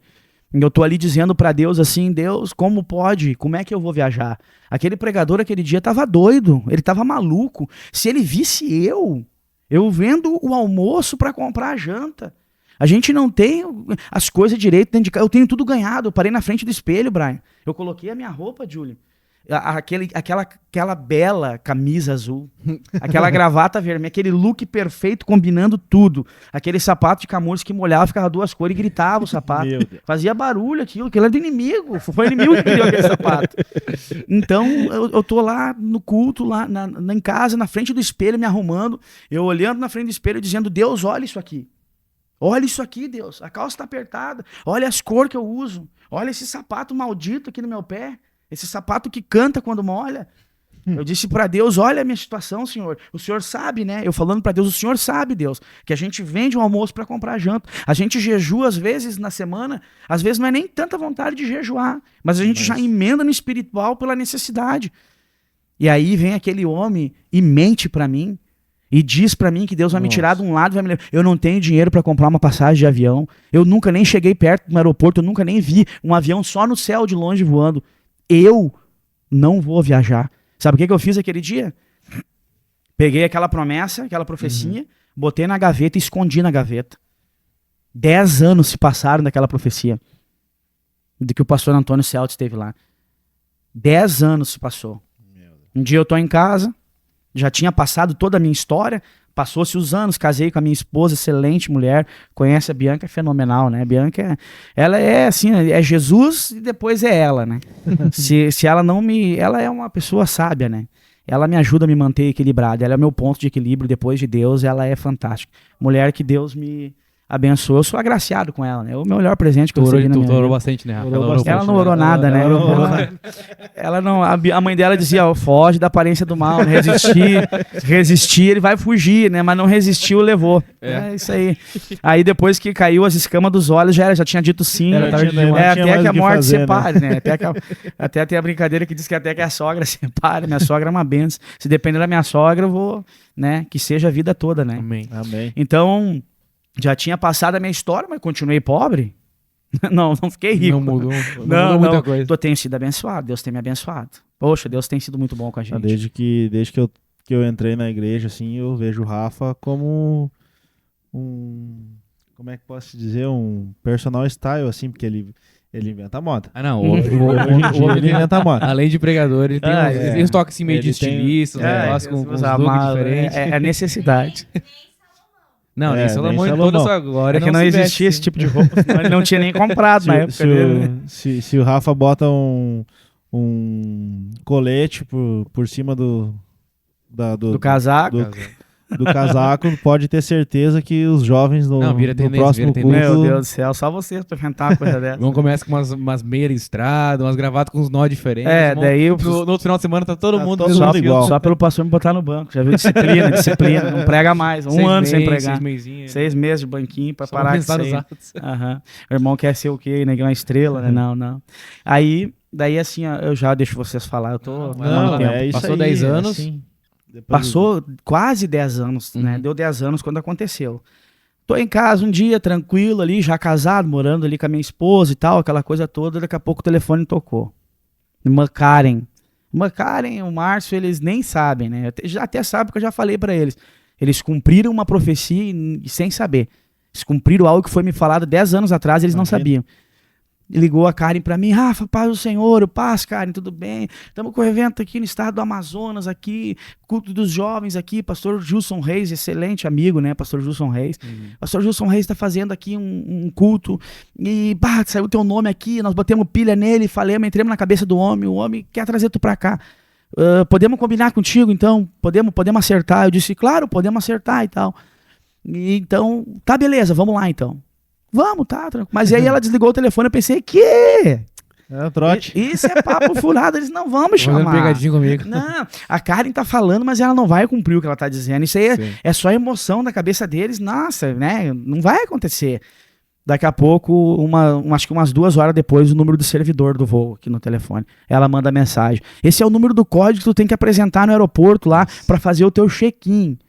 E eu tô ali dizendo pra Deus assim: Deus, como pode? Como é que eu vou viajar? Aquele pregador aquele dia tava doido, ele tava maluco. Se ele visse eu vendo o almoço pra comprar a janta. A gente não tem as coisas direito dentro de casa. Eu tenho tudo ganhado. Eu parei na frente do espelho, Brian. Eu coloquei a minha roupa, Júlio. Aquela bela camisa azul, aquela gravata vermelha, aquele look perfeito combinando tudo, aquele sapato de camurça que molhava, ficava duas cores e gritava o sapato, fazia barulho aquilo era do inimigo, foi o inimigo que deu aquele sapato. Então eu tô lá no culto, lá em casa, na frente do espelho me arrumando, eu olhando na frente do espelho dizendo: Deus, olha isso aqui, Deus, a calça tá apertada, olha as cores que eu uso, olha esse sapato maldito aqui no meu pé, esse sapato que canta quando molha. Eu disse pra Deus: olha a minha situação, Senhor. O Senhor sabe, né? Eu falando pra Deus: o Senhor sabe, Deus, que a gente vende um almoço pra comprar janta. A gente jejua às vezes na semana. Às vezes não é nem tanta vontade de jejuar. Mas a gente já emenda no espiritual pela necessidade. E aí vem aquele homem e mente pra mim. E diz pra mim que Deus vai me tirar de um lado e vai me levar. Eu não tenho dinheiro pra comprar uma passagem de avião. Eu nunca nem cheguei perto do aeroporto. Eu nunca nem vi um avião só no céu de longe voando. Eu não vou viajar. Sabe o que eu fiz aquele dia? Peguei aquela promessa, aquela profecia, botei na gaveta e escondi na gaveta. 10 anos se passaram daquela profecia. De que o pastor Antônio Celto esteve lá. 10 anos se passou. Um dia eu tô em casa, já tinha passado toda a minha história, passou-se os anos, casei com a minha esposa, excelente mulher, conhece a Bianca, é fenomenal, né? A Bianca, ela é assim, é Jesus e depois é ela, né? se ela não me... Ela é uma pessoa sábia, né? Ela me ajuda a me manter equilibrado, ela é meu ponto de equilíbrio depois de Deus, ela é fantástica. Mulher que Deus me abençoou, eu sou agraciado com ela, né? É o melhor presente que eu recebi na minha Tu orou vida. bastante, né, Rafa? Ela não orou nada, né? Ela não, a mãe dela dizia: ó, foge da aparência do mal, né? Resistir, ele vai fugir, né? Mas não resistiu, levou. É isso aí. Aí depois que caiu as escamas dos olhos, já tinha dito sim. Até que a morte separe, né? Até tem a brincadeira que diz que até que a sogra separe. Minha sogra é uma benção. Se depender da minha sogra, eu vou, né? Que seja a vida toda, né? Amém. Então, já tinha passado a minha história, mas continuei pobre. Não fiquei rico. Não mudou muita coisa. Eu tenho sido abençoado, Deus tem me abençoado. Poxa, Deus tem sido muito bom com a gente. Desde que eu entrei na igreja, assim, eu vejo o Rafa como como é que posso dizer, um personal style, assim, porque ele inventa moda. Ah, não. Ele inventa moda. Além de pregador, ele tem uns toques assim, meio Ele de estilista, uns negócios com uns looks diferentes. É necessidade. Não, nem Salomão em Salomão. toda a sua glória. É que não existia esse tipo de roupa, senão ele não tinha nem comprado na época dele. Né? Se o Rafa bota um um colete por cima do casaco. do casaco, pode ter certeza que os jovens no próximo culto... Meu Deus do céu, só vocês pra inventar uma coisa dessa. Vamos começar com umas meias listradas, umas gravatas com uns nó diferentes. Daí... No outro final de semana tá todo mundo igual. Só pelo pastor me botar no banco. Já viu? Disciplina. Não prega mais. Um ano sem pregar. 6 meses de banquinho pra parar de ser. O irmão quer ser o quê? Neguinho uma estrela, né? Não. Daí assim, eu já deixo vocês falar. Eu tô... Passou 10 anos. Assim, passou quase 10 anos, né? Deu 10 anos quando aconteceu. Tô em casa um dia, tranquilo ali, já casado, morando ali com a minha esposa e tal, aquela coisa toda. Daqui a pouco o telefone tocou. Uma Karen, o Márcio, eles nem sabem, né? Até sabem, porque eu já falei pra eles. Eles cumpriram uma profecia sem saber. Eles cumpriram algo que foi me falado 10 anos atrás, eles não sabiam. Ligou a Karen pra mim, Rafa, paz do Senhor, paz, Karen, tudo bem? Estamos com o evento aqui no estado do Amazonas, aqui, culto dos jovens aqui, pastor Gilson Reis, excelente amigo, né, pastor Gilson Reis. Pastor Gilson Reis está fazendo aqui um culto e, saiu teu nome aqui, nós botemos pilha nele, falamos, entramos na cabeça do homem, o homem quer trazer tu pra cá. Podemos combinar contigo, então? Podemos acertar? Eu disse, claro, podemos acertar e tal. E, então, tá, beleza, vamos lá, então. Vamos, tá, tranquilo. Mas aí ela desligou o telefone, eu pensei, trote. Isso é papo furado, eles não vão me chamar. Pegadinha comigo. Não, a Karen tá falando, mas ela não vai cumprir o que ela tá dizendo. Isso aí é só emoção da cabeça deles, nossa, né, não vai acontecer. Daqui a pouco, acho que umas 2 horas depois, o número do servidor do voo aqui no telefone. Ela manda mensagem. Esse é o número do código que tu tem que apresentar no aeroporto lá pra fazer o teu check-in.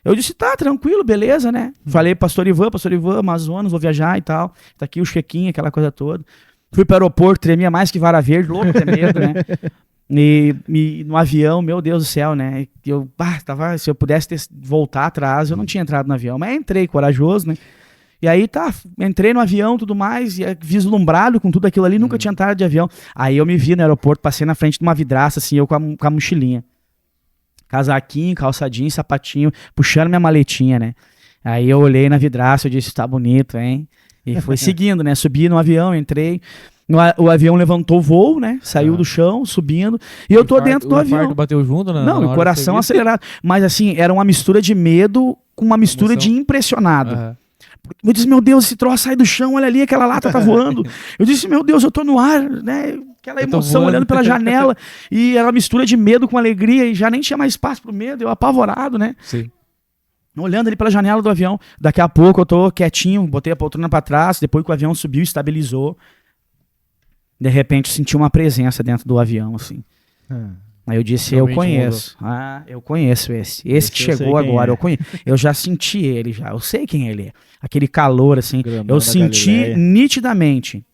Eu disse, tá, tranquilo, beleza, né? Falei, pastor Ivan, Amazonas, vou viajar e tal. Tá aqui o check-in, aquela coisa toda. Fui pro aeroporto, tremia mais que vara verde, louco, ter medo, né? E no avião, meu Deus do céu, né? Se eu pudesse voltar atrás, eu não tinha entrado no avião. Mas entrei, corajoso, né? E aí, entrei no avião, tudo mais, e vislumbrado com tudo aquilo ali, nunca tinha entrado de avião. Aí eu me vi no aeroporto, passei na frente de uma vidraça, assim, eu com a mochilinha. Casaquinho, calçadinho, sapatinho, puxando minha maletinha, né? Aí eu olhei na vidraça, eu disse, tá bonito, hein? E fui seguindo, né? Subi no avião, entrei. O avião levantou o voo, né? Saiu do chão, subindo. E eu tô dentro do avião. O bateu junto, né? Não, o coração acelerado. Mas assim, era uma mistura de medo com uma mistura de impressionado. Eu disse, meu Deus, esse troço sai do chão, olha ali, aquela lata tá voando. Eu disse, meu Deus, eu tô no ar, né? Aquela emoção olhando pela janela. E era uma mistura de medo com alegria e já nem tinha mais espaço pro medo, eu apavorado, né? Sim. Olhando ali pela janela do avião. Daqui a pouco eu tô quietinho, botei a poltrona pra trás, depois que o avião subiu, estabilizou. De repente eu senti uma presença dentro do avião, assim. Aí eu disse, eu conheço. Eu conheço esse. Esse que chegou agora, eu conheço. Eu já senti ele já, eu sei quem ele é. Aquele calor, assim, eu senti nitidamente.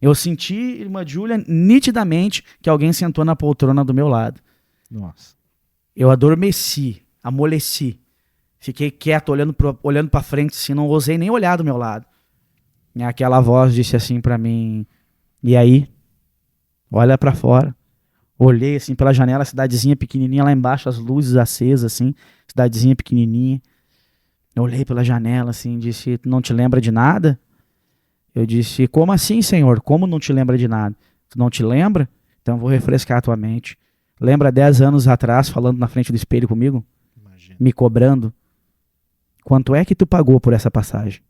Eu senti, irmã Júlia, nitidamente que alguém sentou na poltrona do meu lado. Nossa. Eu adormeci, amoleci. Fiquei quieto, olhando pra frente, assim, não ousei nem olhar do meu lado. E aquela voz disse assim pra mim, e aí? Olha pra fora. Olhei assim pela janela, cidadezinha pequenininha lá embaixo, as luzes acesas assim, cidadezinha pequenininha. Eu olhei pela janela assim, disse, não te lembra de nada? Eu disse, como assim, Senhor? Como não te lembra de nada? Tu não te lembra? Então eu vou refrescar a tua mente. Lembra 10 anos atrás, falando na frente do espelho comigo? Imagina. Me cobrando? Quanto é que tu pagou por essa passagem?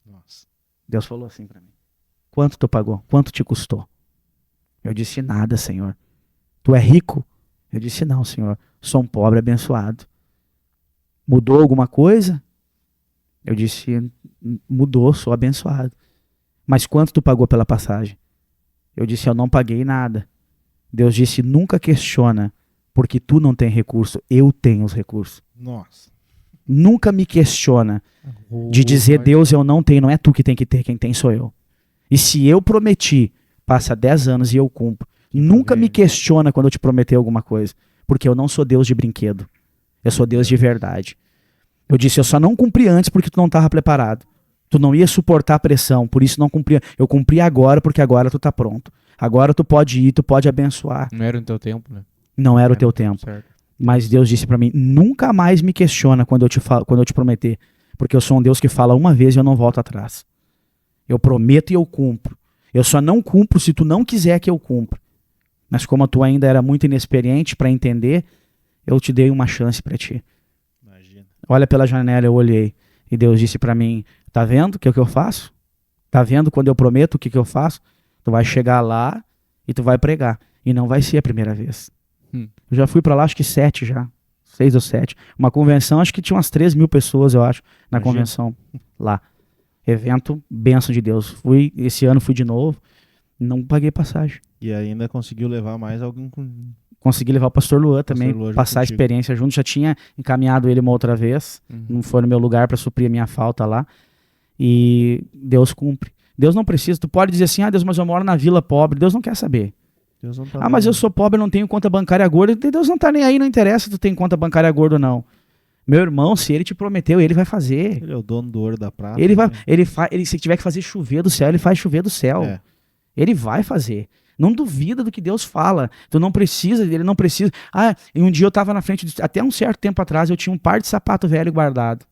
Nossa. Deus falou assim pra mim. Quanto tu pagou? Quanto te custou? Eu disse, nada, Senhor. Tu é rico? Eu disse, não, Senhor. Sou um pobre abençoado. Mudou alguma coisa? Eu disse, mudou, sou abençoado. Mas quanto tu pagou pela passagem? Eu disse, eu não paguei nada. Deus disse, nunca questiona, porque tu não tem recurso, eu tenho os recursos. Nossa. Nunca me questiona de dizer, Deus, eu não tenho, não é tu que tem que ter, quem tem sou eu. E se eu prometi, passa 10 anos e eu cumpro. Nunca me questiona quando eu te prometer alguma coisa, porque eu não sou Deus de brinquedo. Eu sou Deus de verdade. Eu disse, eu só não cumpri antes porque tu não estava preparado. Tu não ia suportar a pressão, por isso não cumpria. Eu cumpri agora porque agora tu tá pronto. Agora tu pode ir, tu pode abençoar. Não era no teu tempo, né? Não era o teu tempo. Certo. Mas Deus disse pra mim, nunca mais me questiona quando eu te prometer. Porque eu sou um Deus que fala uma vez e eu não volto atrás. Eu prometo e eu cumpro. Eu só não cumpro se tu não quiser que eu cumpra. Mas como tu ainda era muito inexperiente para entender, eu te dei uma chance para ti. Imagina. Olha pela janela, eu olhei. E Deus disse para mim, tá vendo o que é o que eu faço? Tá vendo quando eu prometo o que eu faço? Tu vai chegar lá e tu vai pregar. E não vai ser a primeira vez. Eu já fui para lá, acho que 7 já. 6 ou 7. Uma convenção, acho que tinha umas 3.000 pessoas, eu acho, na Imagina. convenção lá. Evento, bênção de Deus. Esse ano fui de novo. Não paguei passagem. E ainda conseguiu levar mais alguém com... Consegui levar o pastor Luan também, Luan junto passar a contigo. experiência junto. Já tinha encaminhado ele uma outra vez. Não foi no meu lugar para suprir a minha falta lá. E Deus cumpre. Deus não precisa. Tu pode dizer assim, Deus, mas eu moro na vila pobre. Deus não quer saber. Deus não tá Mas dando. eu sou pobre, não tenho conta bancária gorda. Deus não tá nem aí, não interessa se tu tem conta bancária gorda ou não. Meu irmão, se ele te prometeu, ele vai fazer. Ele é o dono do ouro da prata. Ele vai, né? se tiver que fazer chover do céu, ele faz chover do céu. É. Ele vai fazer. Não duvida do que Deus fala. Tu não precisa, ele não precisa. E um dia eu tava na frente, até um certo tempo atrás, eu tinha um par de sapato velho guardado.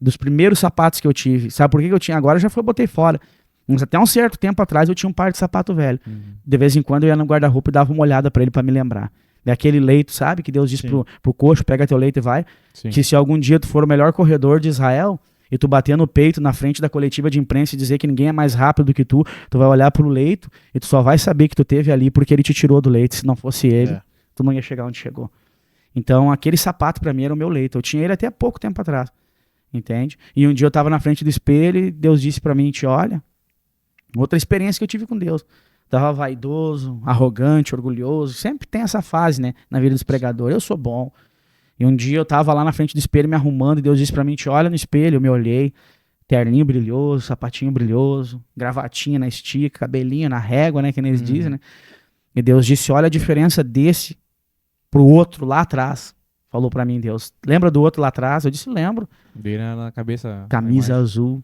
Dos primeiros sapatos que eu tive. Sabe por que eu tinha? Agora já foi, botei fora. Mas até um certo tempo atrás eu tinha um par de sapato velho. De vez em quando eu ia no guarda-roupa e dava uma olhada pra ele pra me lembrar. Daquele leito, sabe? Que Deus disse Sim. pro coxo, pega teu leito e vai. Sim. Que se algum dia tu for o melhor corredor de Israel e tu bater no peito na frente da coletiva de imprensa e dizer que ninguém é mais rápido do que tu vai olhar pro leito e tu só vai saber que tu teve ali porque ele te tirou do leito. Se não fosse ele, É. tu não ia chegar onde chegou. Então aquele sapato pra mim era o meu leito. Eu tinha ele até pouco tempo atrás. Entende? E um dia eu tava na frente do espelho e Deus disse pra mim, olha, outra experiência que eu tive com Deus. Tava vaidoso, arrogante, orgulhoso. Sempre tem essa fase, né? Na vida dos pregadores. Eu sou bom. E um dia eu tava lá na frente do espelho me arrumando e Deus disse pra mim, olha no espelho. Eu me olhei. Terninho brilhoso, sapatinho brilhoso, gravatinha na estica, cabelinho na régua, né? Que nem eles dizem, né? E Deus disse, olha a diferença desse pro outro lá atrás. Falou pra mim, Deus. Lembra do outro lá atrás? Eu disse, lembro. Veio na cabeça. Camisa azul,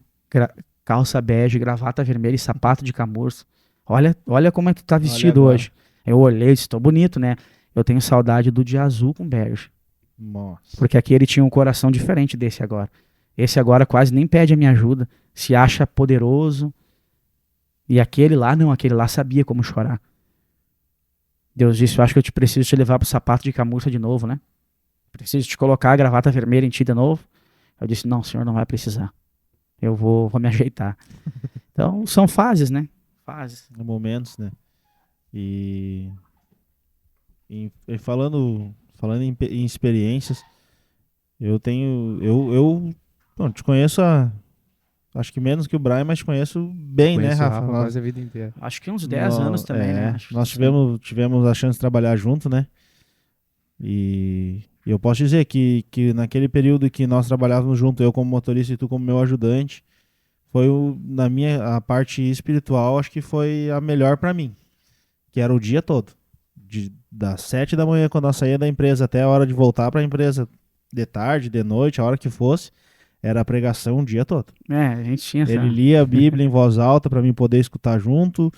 calça bege, gravata vermelha e sapato de camurça. Olha como é que tu tá vestido agora. hoje. Eu olhei e disse, tô bonito, né? Eu tenho saudade do de azul com bege. Nossa. Porque aquele tinha um coração diferente desse agora. Esse agora quase nem pede a minha ajuda. Se acha poderoso. E aquele lá, não. Aquele lá sabia como chorar. Deus disse, eu acho que eu preciso te levar pro sapato de camurça de novo, né? Preciso te colocar a gravata vermelha em ti de novo. Eu disse, não, senhor, não vai precisar. Eu vou me ajeitar. Então, são fases, né? Fases. Momentos, né? E falando em experiências, eu bom, te conheço acho que menos que o Brian, mas te conheço bem, né, Conheci o Rafa? Rafa quase a vida inteira. Acho que uns 10 anos também, né? Acho Nós que tivemos a chance de trabalhar junto, né? E eu posso dizer que naquele período que nós trabalhávamos junto, eu como motorista e tu como meu ajudante, foi a parte espiritual, acho que foi a melhor pra mim, que era o dia todo, das 7 da manhã quando nós saía da empresa até a hora de voltar pra empresa, de tarde, de noite, a hora que fosse, era a pregação o dia todo. a gente tinha essa... Ele lia a Bíblia em voz alta pra mim poder escutar junto.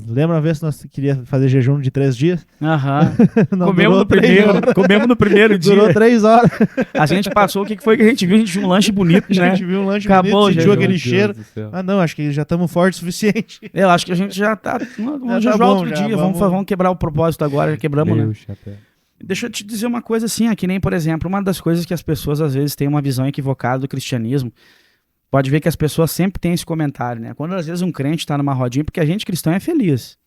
Lembra uma vez que nós queríamos fazer jejum de 3 dias? Aham. Não, Comemos durou no 3 primeiro. horas. Comemos no primeiro dia. Durou 3 horas. A gente passou, o que foi que a gente viu? A gente viu um lanche bonito, A né? gente viu um lanche Acabou o bonito, sentiu jejum. aquele Meu cheiro. Deus do céu. Ah, não, acho que já estamos fortes o suficiente. Eu acho que a gente já tá... Vamos tá jejuar bom, outro já, dia. Vamos quebrar o propósito agora. Já quebramos, né? Meu chapéu. Deixa eu te dizer uma coisa assim, que nem, por exemplo, uma das coisas que as pessoas às vezes têm uma visão equivocada do cristianismo. Pode ver que as pessoas sempre têm esse comentário, né? Quando às vezes um crente tá numa rodinha, porque a gente cristão é feliz.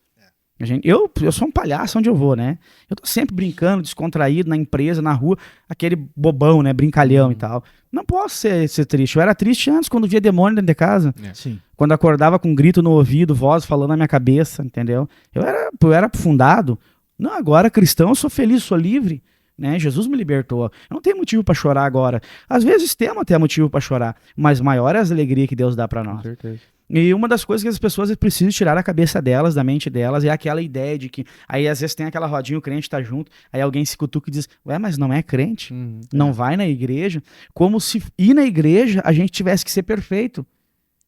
Eu sou um palhaço onde eu vou, né? Eu tô sempre brincando, descontraído, na empresa, na rua, aquele bobão, né? Brincalhão e tal. Não posso ser triste. Eu era triste antes, quando via demônio dentro de casa. Sim. Quando acordava com um grito no ouvido, voz falando na minha cabeça, entendeu? Eu era aprofundado. Não, agora cristão, eu sou feliz, sou livre. Né? Jesus me libertou. Eu não tenho motivo para chorar agora. Às vezes temos até motivo para chorar, mas maior é a alegria que Deus dá para Com nós. certeza. E uma das coisas que as pessoas precisam tirar da cabeça delas, da mente delas, é aquela ideia de que aí às vezes tem aquela rodinha, o crente tá junto, aí alguém se cutuca e diz, ué, mas não é crente? Não vai na igreja? Como se ir na igreja a gente tivesse que ser perfeito.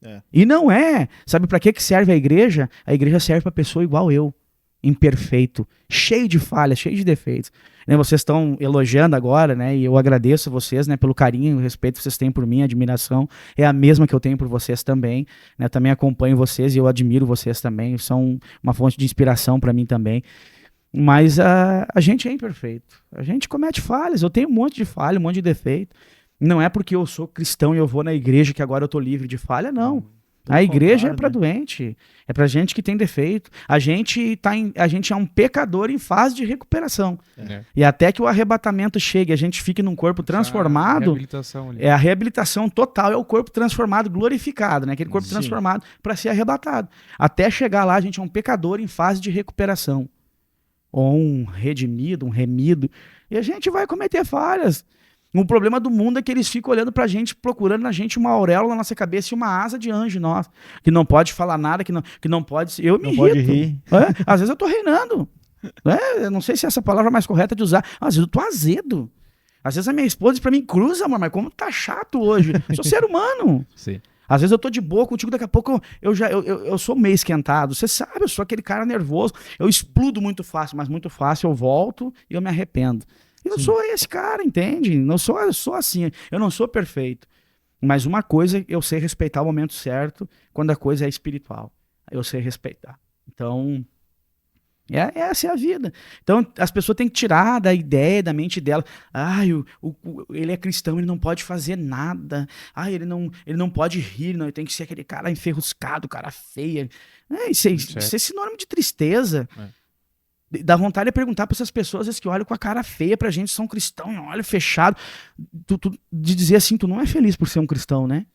É. E não é. Sabe para que serve a igreja? A igreja serve para pessoa igual eu. imperfeito, cheio de falhas, cheio de defeitos. Né, vocês estão elogiando agora, né? E eu agradeço a vocês, né? Pelo carinho e respeito que vocês têm por mim, a admiração é a mesma que eu tenho por vocês também, né? Também acompanho vocês e eu admiro vocês também, são uma fonte de inspiração para mim também. Mas a gente é imperfeito, a gente comete falhas, eu tenho um monte de falha, um monte de defeito. Não é porque eu sou cristão e eu vou na igreja que agora eu tô livre de falha, não. A igreja é para doente, é para gente que tem defeito. A gente é um pecador em fase de recuperação. E até que o arrebatamento chegue, a gente fique num corpo transformado. A reabilitação total é o corpo transformado, glorificado, né? Aquele corpo transformado para ser arrebatado. Até chegar lá, a gente é um pecador em fase de recuperação. Ou um redimido, um remido. E a gente vai cometer falhas. O problema do mundo é que eles ficam olhando pra gente, procurando na gente uma auréola na nossa cabeça e uma asa de anjo nossa, que não pode falar nada, que não pode... Eu me irrito. Pode rir. Às vezes eu tô reinando. Eu não sei se essa palavra é mais correta de usar. Às vezes eu tô azedo. Às vezes a minha esposa diz pra mim, cruza, amor, mas como tá chato hoje? Eu sou ser humano. Sim. Às vezes eu tô de boa contigo, daqui a pouco eu sou meio esquentado. Você sabe, eu sou aquele cara nervoso. Eu explodo muito fácil, mas muito fácil eu volto e eu me arrependo. Eu sou esse cara, entende? Eu sou assim, eu não sou perfeito. Mas uma coisa, eu sei respeitar o momento certo quando a coisa é espiritual. Eu sei respeitar. Então, essa é a vida. Então, as pessoas têm que tirar da ideia, da mente dela, ele é cristão, ele não pode fazer nada. Ele não pode rir, não, ele tem que ser aquele cara enferruscado, cara feio. Isso é sinônimo de tristeza. Dá vontade de perguntar para essas pessoas que olham com a cara feia pra gente, são cristãos, olho fechado, de dizer assim, tu não é feliz por ser um cristão, né?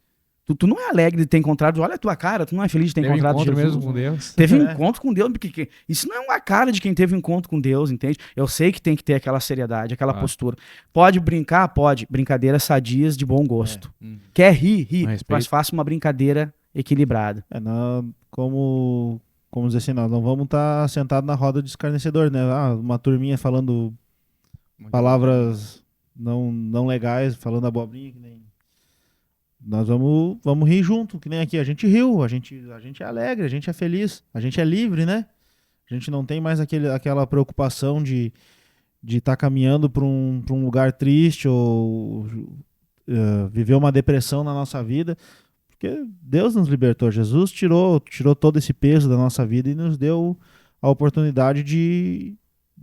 Tu não é alegre de ter encontrado, olha a tua cara, tu não é feliz de ter encontrado Jesus. Mesmo com Deus. Teve um encontro com Deus, porque isso não é uma cara de quem teve um encontro com Deus, entende? Eu sei que tem que ter aquela seriedade, aquela postura. Pode brincar? Pode. Brincadeiras sadias de bom gosto. Quer rir? Mas faça uma brincadeira equilibrada. Como dizer assim, nós não vamos estar sentados na roda de escarnecedor, né? Uma turminha falando palavras não legais, falando abobrinha, que nem... Nós vamos rir junto, que nem aqui. A gente riu, a gente é alegre, a gente é feliz, a gente é livre, né? A gente não tem mais aquela preocupação de estar caminhando para um lugar triste ou viver uma depressão na nossa vida. Porque Deus nos libertou, Jesus tirou todo esse peso da nossa vida e nos deu a oportunidade de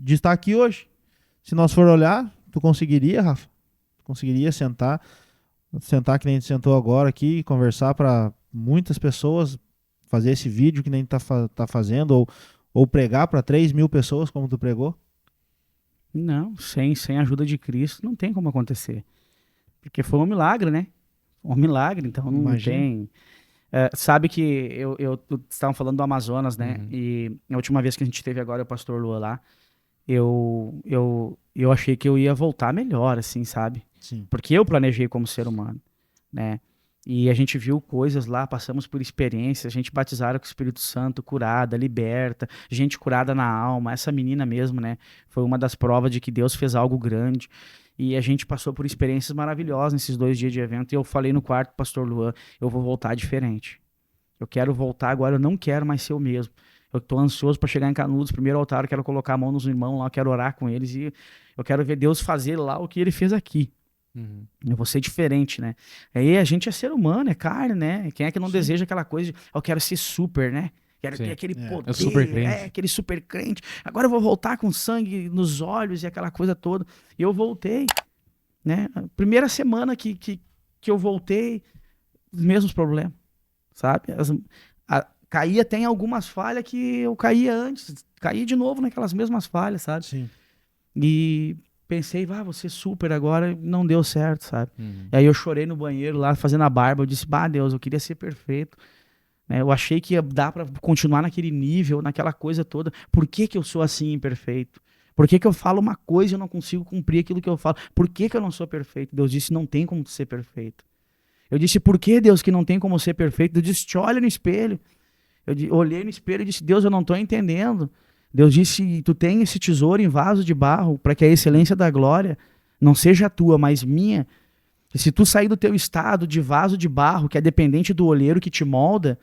estar aqui hoje. Se nós for olhar, tu conseguiria, Rafa? Tu conseguiria sentar que nem a gente sentou agora aqui, conversar para muitas pessoas, fazer esse vídeo que nem tá fazendo, ou pregar para 3.000 pessoas como tu pregou? Não, sem a ajuda de Cristo não tem como acontecer. Porque foi um milagre, né? Um milagre, então não tem... sabe que eu estavam falando do Amazonas, né? E a última vez que a gente teve agora o pastor Lua lá, eu achei que eu ia voltar melhor, assim, sabe? Sim. Porque eu planejei como ser humano, né? E a gente viu coisas lá, passamos por experiências, a gente batizaram com o Espírito Santo, curada, liberta, gente curada na alma. Essa menina mesmo, né? Foi uma das provas de que Deus fez algo grande. E a gente passou por experiências maravilhosas nesses 2 dias de evento. E eu falei no quarto, pastor Luan, eu vou voltar diferente. Eu quero voltar agora, eu não quero mais ser o mesmo. Eu tô ansioso para chegar em Canudos, primeiro altar, eu quero colocar a mão nos irmãos lá, eu quero orar com eles e eu quero ver Deus fazer lá o que ele fez aqui. Eu vou ser diferente, né? Aí a gente é ser humano, é carne, né? Quem é que não deseja aquela coisa de, eu quero ser super, né? Quero ter aquele poder, é super crente. aquele super crente. Agora eu vou voltar com sangue nos olhos e aquela coisa toda. E eu voltei, né? A primeira semana que eu voltei, os mesmos problemas, sabe? Caí até em algumas falhas que eu caía antes. Caí de novo naquelas mesmas falhas, sabe? Sim. E pensei, vou ser super agora, não deu certo, sabe? E aí eu chorei no banheiro lá, fazendo a barba. Eu disse, Deus, eu queria ser perfeito. Eu achei que ia dar pra continuar naquele nível, naquela coisa toda. Por que eu sou assim imperfeito? Por que eu falo uma coisa e eu não consigo cumprir aquilo que eu falo? Por que eu não sou perfeito? Deus disse, não tem como ser perfeito. Eu disse, por que, Deus, que não tem como ser perfeito? Deus disse, te olha no espelho. Eu olhei no espelho e disse, Deus, eu não estou entendendo. Deus disse, tu tem esse tesouro em vaso de barro para que a excelência da glória não seja tua, mas minha. E se tu sair do teu estado de vaso de barro, que é dependente do olheiro que te molda,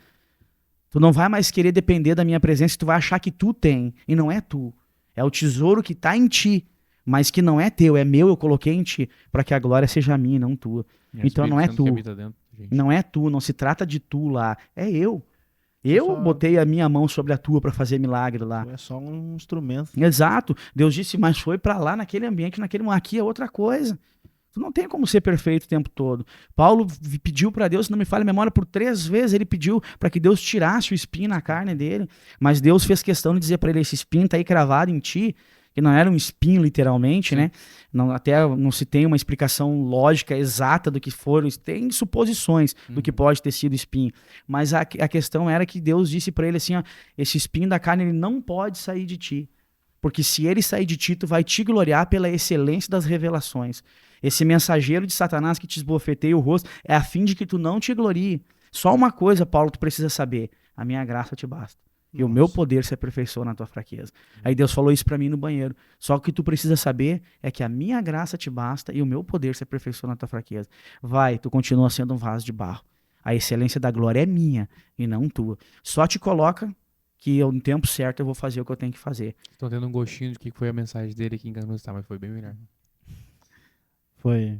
Tu não vai mais querer depender da minha presença, tu vai achar que tu tem, e não é tu. É o tesouro que tá em ti, mas que não é teu, é meu, eu coloquei em ti, para que a glória seja minha e não tua. Então não é tu. Não é tu, não se trata de tu lá, é eu. Eu botei a minha mão sobre a tua para fazer milagre lá. É só um instrumento. Exato. Deus disse, mas foi para lá naquele ambiente, aqui é outra coisa. Tu não tem como ser perfeito o tempo todo. Paulo pediu para Deus, se não me falha a memória, por 3 vezes ele pediu para que Deus tirasse o espinho na carne dele. Mas Deus fez questão de dizer para ele, esse espinho está aí cravado em ti, que não era um espinho literalmente, né? Não, até não se tem uma explicação lógica exata do que foram, tem suposições do que pode ter sido espinho. Mas a questão era que Deus disse para ele assim, ó, esse espinho da carne ele não pode sair de ti. Porque se ele sair de ti, tu vai te gloriar pela excelência das revelações. Esse mensageiro de Satanás que te esbofeteia o rosto é a fim de que tu não te glorie. Só uma coisa, Paulo, tu precisa saber. A minha graça te basta. E o meu poder se aperfeiçoa na tua fraqueza. Aí Deus falou isso pra mim no banheiro. Só o que tu precisa saber é que a minha graça te basta e o meu poder se aperfeiçoa na tua fraqueza. Vai, tu continua sendo um vaso de barro. A excelência da glória é minha e não tua. Só te coloca que eu, no tempo certo eu vou fazer o que eu tenho que fazer. Estão tendo um gostinho de que foi a mensagem dele aqui em Canoas, tá? Mas foi bem melhor. Foi.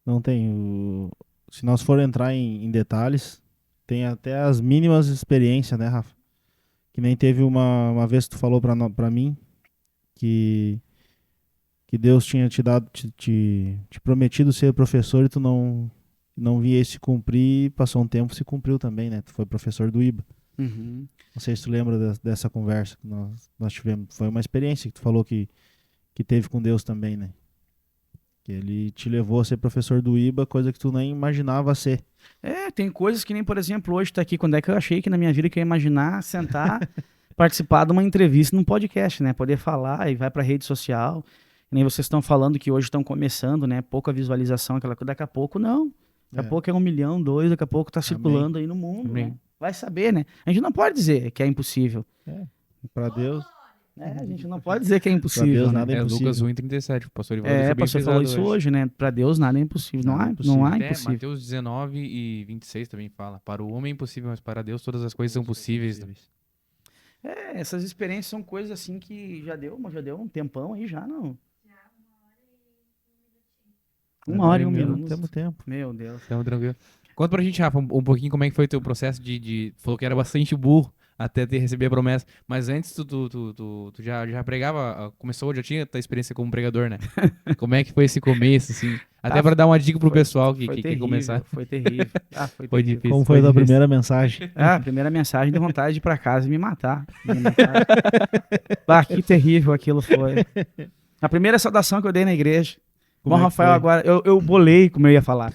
Não tem. Se nós for entrar em detalhes, tem até as mínimas experiências, né, Rafa? Que nem teve uma vez que tu falou pra mim que Deus tinha te dado, te prometido ser professor e tu não via isso se cumprir, e passou um tempo se cumpriu também, né? Tu foi professor do IBA. Uhum. Não sei se tu lembra dessa conversa que nós tivemos. Foi uma experiência que tu falou que teve com Deus também, né? Que ele te levou a ser professor do IBA, coisa que tu nem imaginava ser. Tem coisas que nem, por exemplo, hoje tá aqui, quando é que eu achei que na minha vida que eu ia imaginar sentar, participar de uma entrevista num podcast, né? Poder falar e vai pra rede social. Que nem vocês estão falando que hoje estão começando, né? Pouca visualização, aquela coisa. Daqui a pouco não. Daqui a pouco é 1 milhão, 2, daqui a pouco tá circulando aí no mundo, né? Vai saber, né? A gente não pode dizer que é impossível. Pra Deus... a gente não pode dizer que é impossível. Pra Deus né? nada é impossível. Lucas 1:37, o pastor o pastor falou isso hoje, né? Pra Deus nada é impossível. Não há impossível. Mateus 19:26 também fala. Para o homem é impossível, mas para Deus todas as coisas são possíveis. Essas experiências são coisas assim que já deu um tempão aí já, não. 1 hora e 1 minuto. Temos tempo. Meu Deus. Estamos tranquilo. Conta pra gente, Rafa, um pouquinho como é que foi o teu processo falou que era bastante burro até receber a promessa, mas antes tu já pregava, já tinha a tua experiência como pregador, né? Como é que foi esse começo, assim? Até pra dar uma dica pro pessoal que quer começar. Foi terrível. Foi difícil. Como foi a primeira mensagem? A primeira mensagem de vontade de ir pra casa e me matar. Que terrível aquilo foi. A primeira saudação que eu dei na igreja. Bom, Rafael, agora, eu bolei como eu ia falar.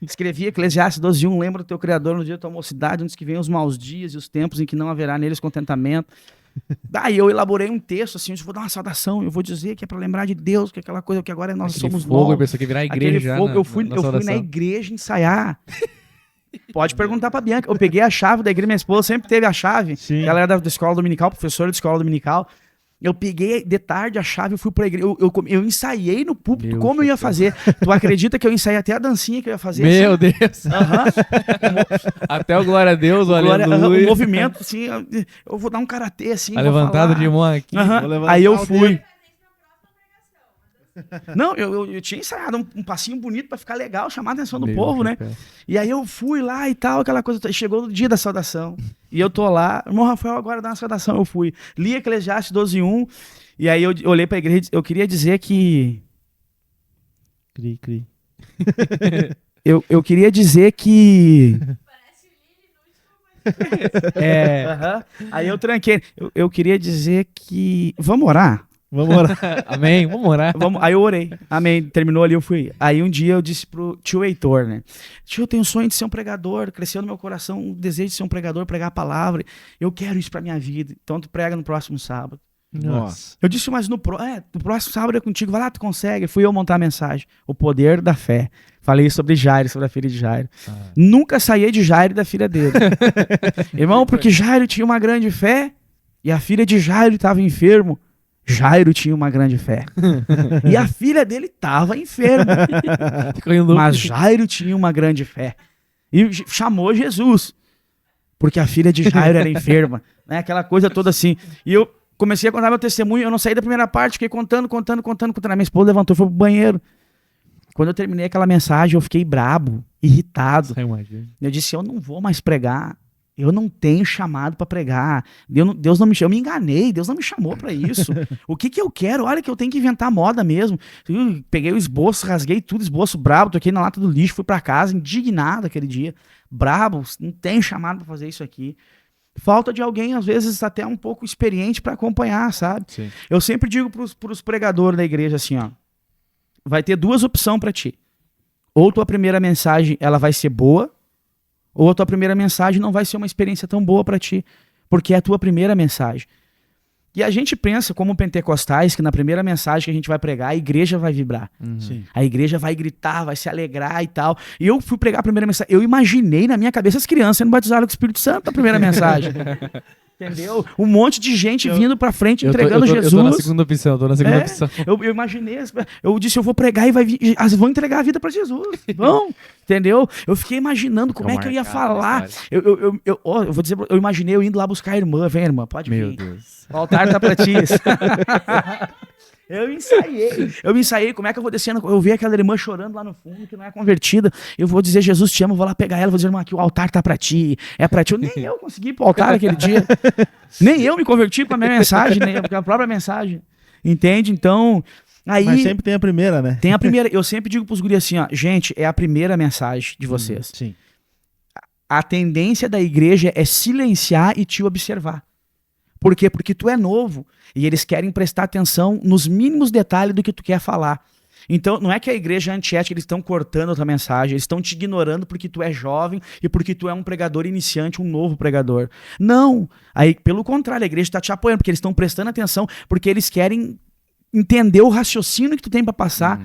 Escrevi Eclesiastes 12:1, lembra do teu Criador no dia da tua mocidade, antes que venham os maus dias e os tempos em que não haverá neles contentamento. Daí eu elaborei um texto assim, eu vou dar uma saudação, eu vou dizer que é pra lembrar de Deus, que é aquela coisa que agora nós somos novos. Eu pensei que virar igreja eu fui na igreja ensaiar. Pode perguntar pra Bianca, eu peguei a chave da igreja, minha esposa sempre teve a chave. Sim. Ela era da escola dominical, professora de escola dominical. Eu peguei de tarde a chave e fui pra igreja. Eu ensaiei no púlpito como eu ia fazer. Tu acredita que eu ensaiei até a dancinha que eu ia fazer? Meu assim? Deus! Até o glória a Deus, o aleluia. O movimento, assim, eu vou dar um karatê, assim. A levantada de mão aqui. Aí eu fui. Não, eu tinha ensaiado um passinho bonito pra ficar legal, chamar a atenção do povo, né? E aí eu fui lá e tal, aquela coisa. Chegou o dia da saudação. E eu tô lá, irmão Rafael, agora dá uma saudação. Eu fui. Li Eclesiastes 12:1. E aí eu olhei pra igreja, eu queria dizer que... Cri. eu queria dizer que... Aí eu tranquei. Eu queria dizer que... Vamos orar? Vamos orar. Amém, vamos orar. Aí eu orei. Amém. Terminou ali, eu fui. Aí um dia eu disse pro tio Heitor, né? Tio, eu tenho um sonho de ser um pregador. Cresceu no meu coração um desejo de ser um pregador, pregar a palavra. Eu quero isso pra minha vida. Então tu prega no próximo sábado. Nossa. Eu disse, mas no próximo sábado é contigo. Vai lá, tu consegue. Fui eu montar a mensagem. O poder da fé. Falei sobre Jairo, sobre a filha de Jairo. Nunca saí de Jairo e da filha dele. Irmão, porque Jairo tinha uma grande fé e a filha de Jairo estava enfermo. Jairo tinha uma grande fé. E a filha dele estava enferma. Mas Jairo tinha uma grande fé. E chamou Jesus. porque a filha de Jairo era enferma, né? Aquela coisa toda assim. E eu comecei a contar meu testemunho, eu não saí da primeira parte, fiquei contando. A minha esposa levantou e foi pro banheiro. Quando eu terminei aquela mensagem, eu fiquei brabo, irritado. Eu disse, eu não vou mais pregar. Eu não tenho chamado para pregar. Deus não me chamou. Eu me enganei. Deus não me chamou para isso. O que eu quero? Olha que eu tenho que inventar moda mesmo. Eu peguei o esboço, rasguei tudo, esboço brabo, toquei na lata do lixo, fui para casa, indignado aquele dia. Brabo, não tenho chamado para fazer isso aqui. Falta de alguém, às vezes, até um pouco experiente para acompanhar, sabe? Sim. Eu sempre digo pros pregadores da igreja assim, ó. Vai ter duas opções para ti. Ou tua primeira mensagem, ela vai ser boa, ou a tua primeira mensagem não vai ser uma experiência tão boa para ti, porque é a tua primeira mensagem. E a gente pensa, como pentecostais, que na primeira mensagem que a gente vai pregar, a igreja vai vibrar. Sim. A igreja vai gritar, vai se alegrar e tal. E eu fui pregar a primeira mensagem, eu imaginei na minha cabeça as crianças sendo batizadas com o Espírito Santo na primeira mensagem. Entendeu? Um monte de gente vindo pra frente, entregando Jesus. Eu tô na segunda opção, Eu imaginei, eu disse, eu vou pregar e vão entregar a vida pra Jesus. Vão, entendeu? Eu fiquei imaginando como é que eu ia falar. Eu vou dizer, eu imaginei eu indo lá buscar a irmã. Vem, irmã, pode vir. Meu Deus. O altar tá pra ti. Eu ensaiei, como é que eu vou descendo? Eu vi aquela irmã chorando lá no fundo, que não é convertida. Eu vou dizer, Jesus te ama, vou lá pegar ela, vou dizer, irmã, aqui o altar tá pra ti, é pra ti. Nem eu consegui ir pro altar aquele dia. Nem eu me converti com a minha mensagem, nem com a própria mensagem. Entende? Então, aí... Mas sempre tem a primeira, né? Tem a primeira. Eu sempre digo pros guris assim, ó, gente, é a primeira mensagem de vocês. Sim. A tendência da igreja é silenciar e te observar. Por quê? Porque tu é novo e eles querem prestar atenção nos mínimos detalhes do que tu quer falar. Então, não é que a igreja é antiética, eles estão cortando a tua mensagem, eles estão te ignorando porque tu é jovem e porque tu é um pregador iniciante, um novo pregador. Não. Aí, pelo contrário, a igreja está te apoiando, porque eles estão prestando atenção, porque eles querem entender o raciocínio que tu tem para passar,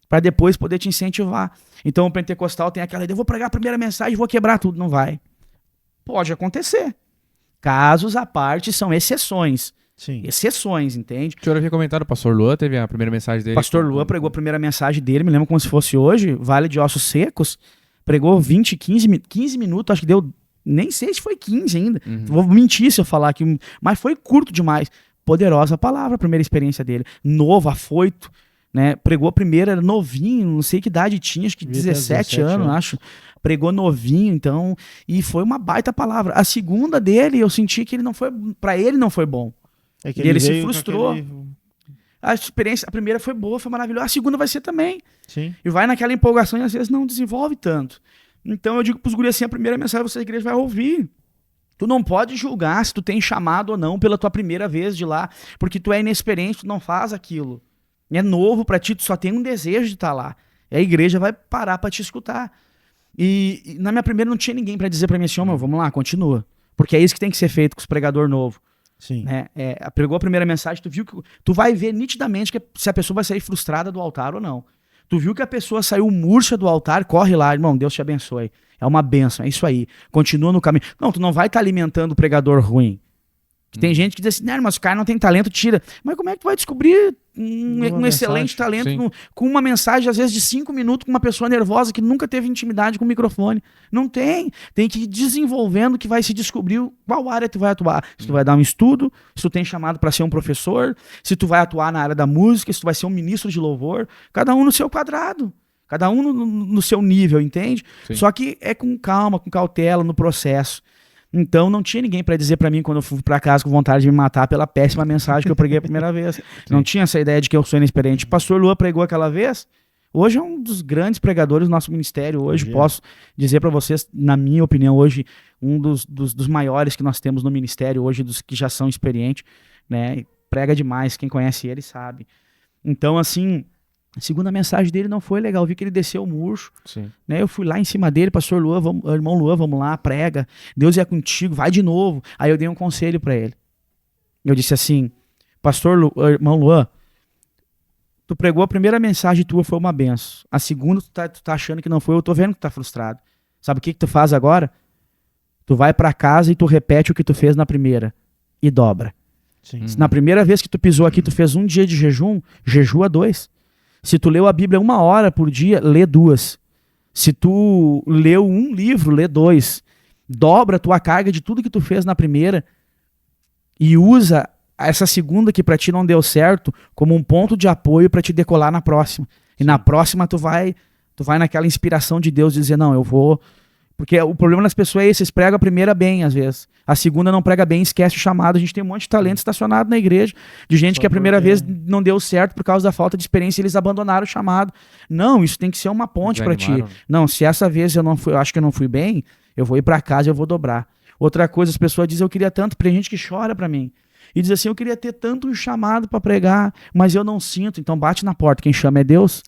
para depois poder te incentivar. Então, o pentecostal tem aquela ideia, eu vou pregar a primeira mensagem e vou quebrar tudo. Não vai. Pode acontecer. Casos à parte são exceções. Sim. Exceções, entende? O senhor havia comentado, o pastor Lua teve a primeira mensagem dele. O pastor Lua pregou a primeira mensagem dele, me lembro como se fosse hoje, Vale de Ossos Secos, pregou 15 minutos, acho que deu, nem sei se foi 15 ainda, vou mentir se eu falar aqui, mas foi curto demais. Poderosa palavra, a primeira experiência dele, novo, afoito, né? Pregou a primeira, era novinho, não sei que idade tinha, acho que 17 anos, acho. Pregou novinho, então, e foi uma baita palavra. A segunda dele, eu senti que ele não foi, pra ele não foi bom. É que E ele se frustrou. A experiência, a primeira foi boa, foi maravilhosa, a segunda vai ser também. Sim. E vai naquela empolgação e às vezes não desenvolve tanto. Então eu digo pros guris assim, a primeira mensagem você, a igreja vai ouvir. Tu não pode julgar se tu tem chamado ou não pela tua primeira vez de lá, porque tu é inexperiente, tu não faz aquilo. É novo pra ti, tu só tem um desejo de estar lá. E a igreja vai parar pra te escutar. E na minha primeira não tinha ninguém pra dizer pra mim assim, ó, vamos lá, continua. Porque é isso que tem que ser feito com os pregador novo. Sim. Né? Pregou a primeira mensagem, tu viu que tu vai ver nitidamente se a pessoa vai sair frustrada do altar ou não. Tu viu que a pessoa saiu murcha do altar, corre lá, irmão, Deus te abençoe. É uma bênção, é isso aí. Continua no caminho. Não, tu não vai estar alimentando o pregador ruim. Que tem gente que diz assim, não, mas o cara não tem talento, tira. Mas como é que tu vai descobrir um excelente talento com uma mensagem, às vezes, de 5 minutos com uma pessoa nervosa que nunca teve intimidade com o microfone? Não tem. Tem que ir desenvolvendo que vai se descobrir qual área tu vai atuar. Se tu vai dar um estudo, se tu tem chamado para ser um professor, se tu vai atuar na área da música, se tu vai ser um ministro de louvor. Cada um no seu quadrado. Cada um no seu nível, entende? Sim. Só que é com calma, com cautela no processo. Então não tinha ninguém para dizer para mim quando eu fui para casa com vontade de me matar pela péssima mensagem que eu preguei a primeira vez. Não tinha essa ideia de que eu sou inexperiente. O pastor Lua pregou aquela vez. Hoje é um dos grandes pregadores do nosso ministério. Hoje posso dizer para vocês, na minha opinião, hoje um dos maiores que nós temos no ministério, hoje dos que já são experientes, né? E prega demais, quem conhece ele sabe. Então assim, a segunda mensagem dele não foi legal, eu vi que ele desceu murcho, né? Eu fui lá em cima dele, pastor Lua, irmão Lua, vamos lá, prega, Deus é contigo, vai de novo. Aí eu dei um conselho para ele. Eu disse assim, pastor Lua, irmão Lua, tu pregou a primeira mensagem tua, foi uma benção. A segunda tu tá achando que não foi, eu tô vendo que tu tá frustrado. Sabe o que tu faz agora? Tu vai para casa e tu repete o que tu fez na primeira e dobra. Sim. Na primeira vez que tu pisou aqui, tu fez 1 dia de jejum, jejua 2. Se tu leu a Bíblia 1 hora por dia, lê 2. Se tu leu um livro, lê 2. dobra a tua carga de tudo que tu fez na primeira e usa essa segunda que pra ti não deu certo como um ponto de apoio pra te decolar na próxima. E na próxima tu vai naquela inspiração de Deus de dizer, não, eu vou... Porque o problema das pessoas é esse, eles pregam a primeira bem, às vezes. A segunda não prega bem, esquece o chamado. A gente tem um monte de talento estacionado na igreja, de gente que a primeira vez não deu certo por causa da falta de experiência e eles abandonaram o chamado. Não, isso tem que ser uma ponte pra ti. Não, se essa vez eu acho que eu não fui bem, eu vou ir pra casa e eu vou dobrar. Outra coisa, as pessoas dizem, eu queria tanto, tem gente que chora pra mim. E diz assim, eu queria ter tanto um chamado para pregar, mas eu não sinto. Então bate na porta. Quem chama é Deus.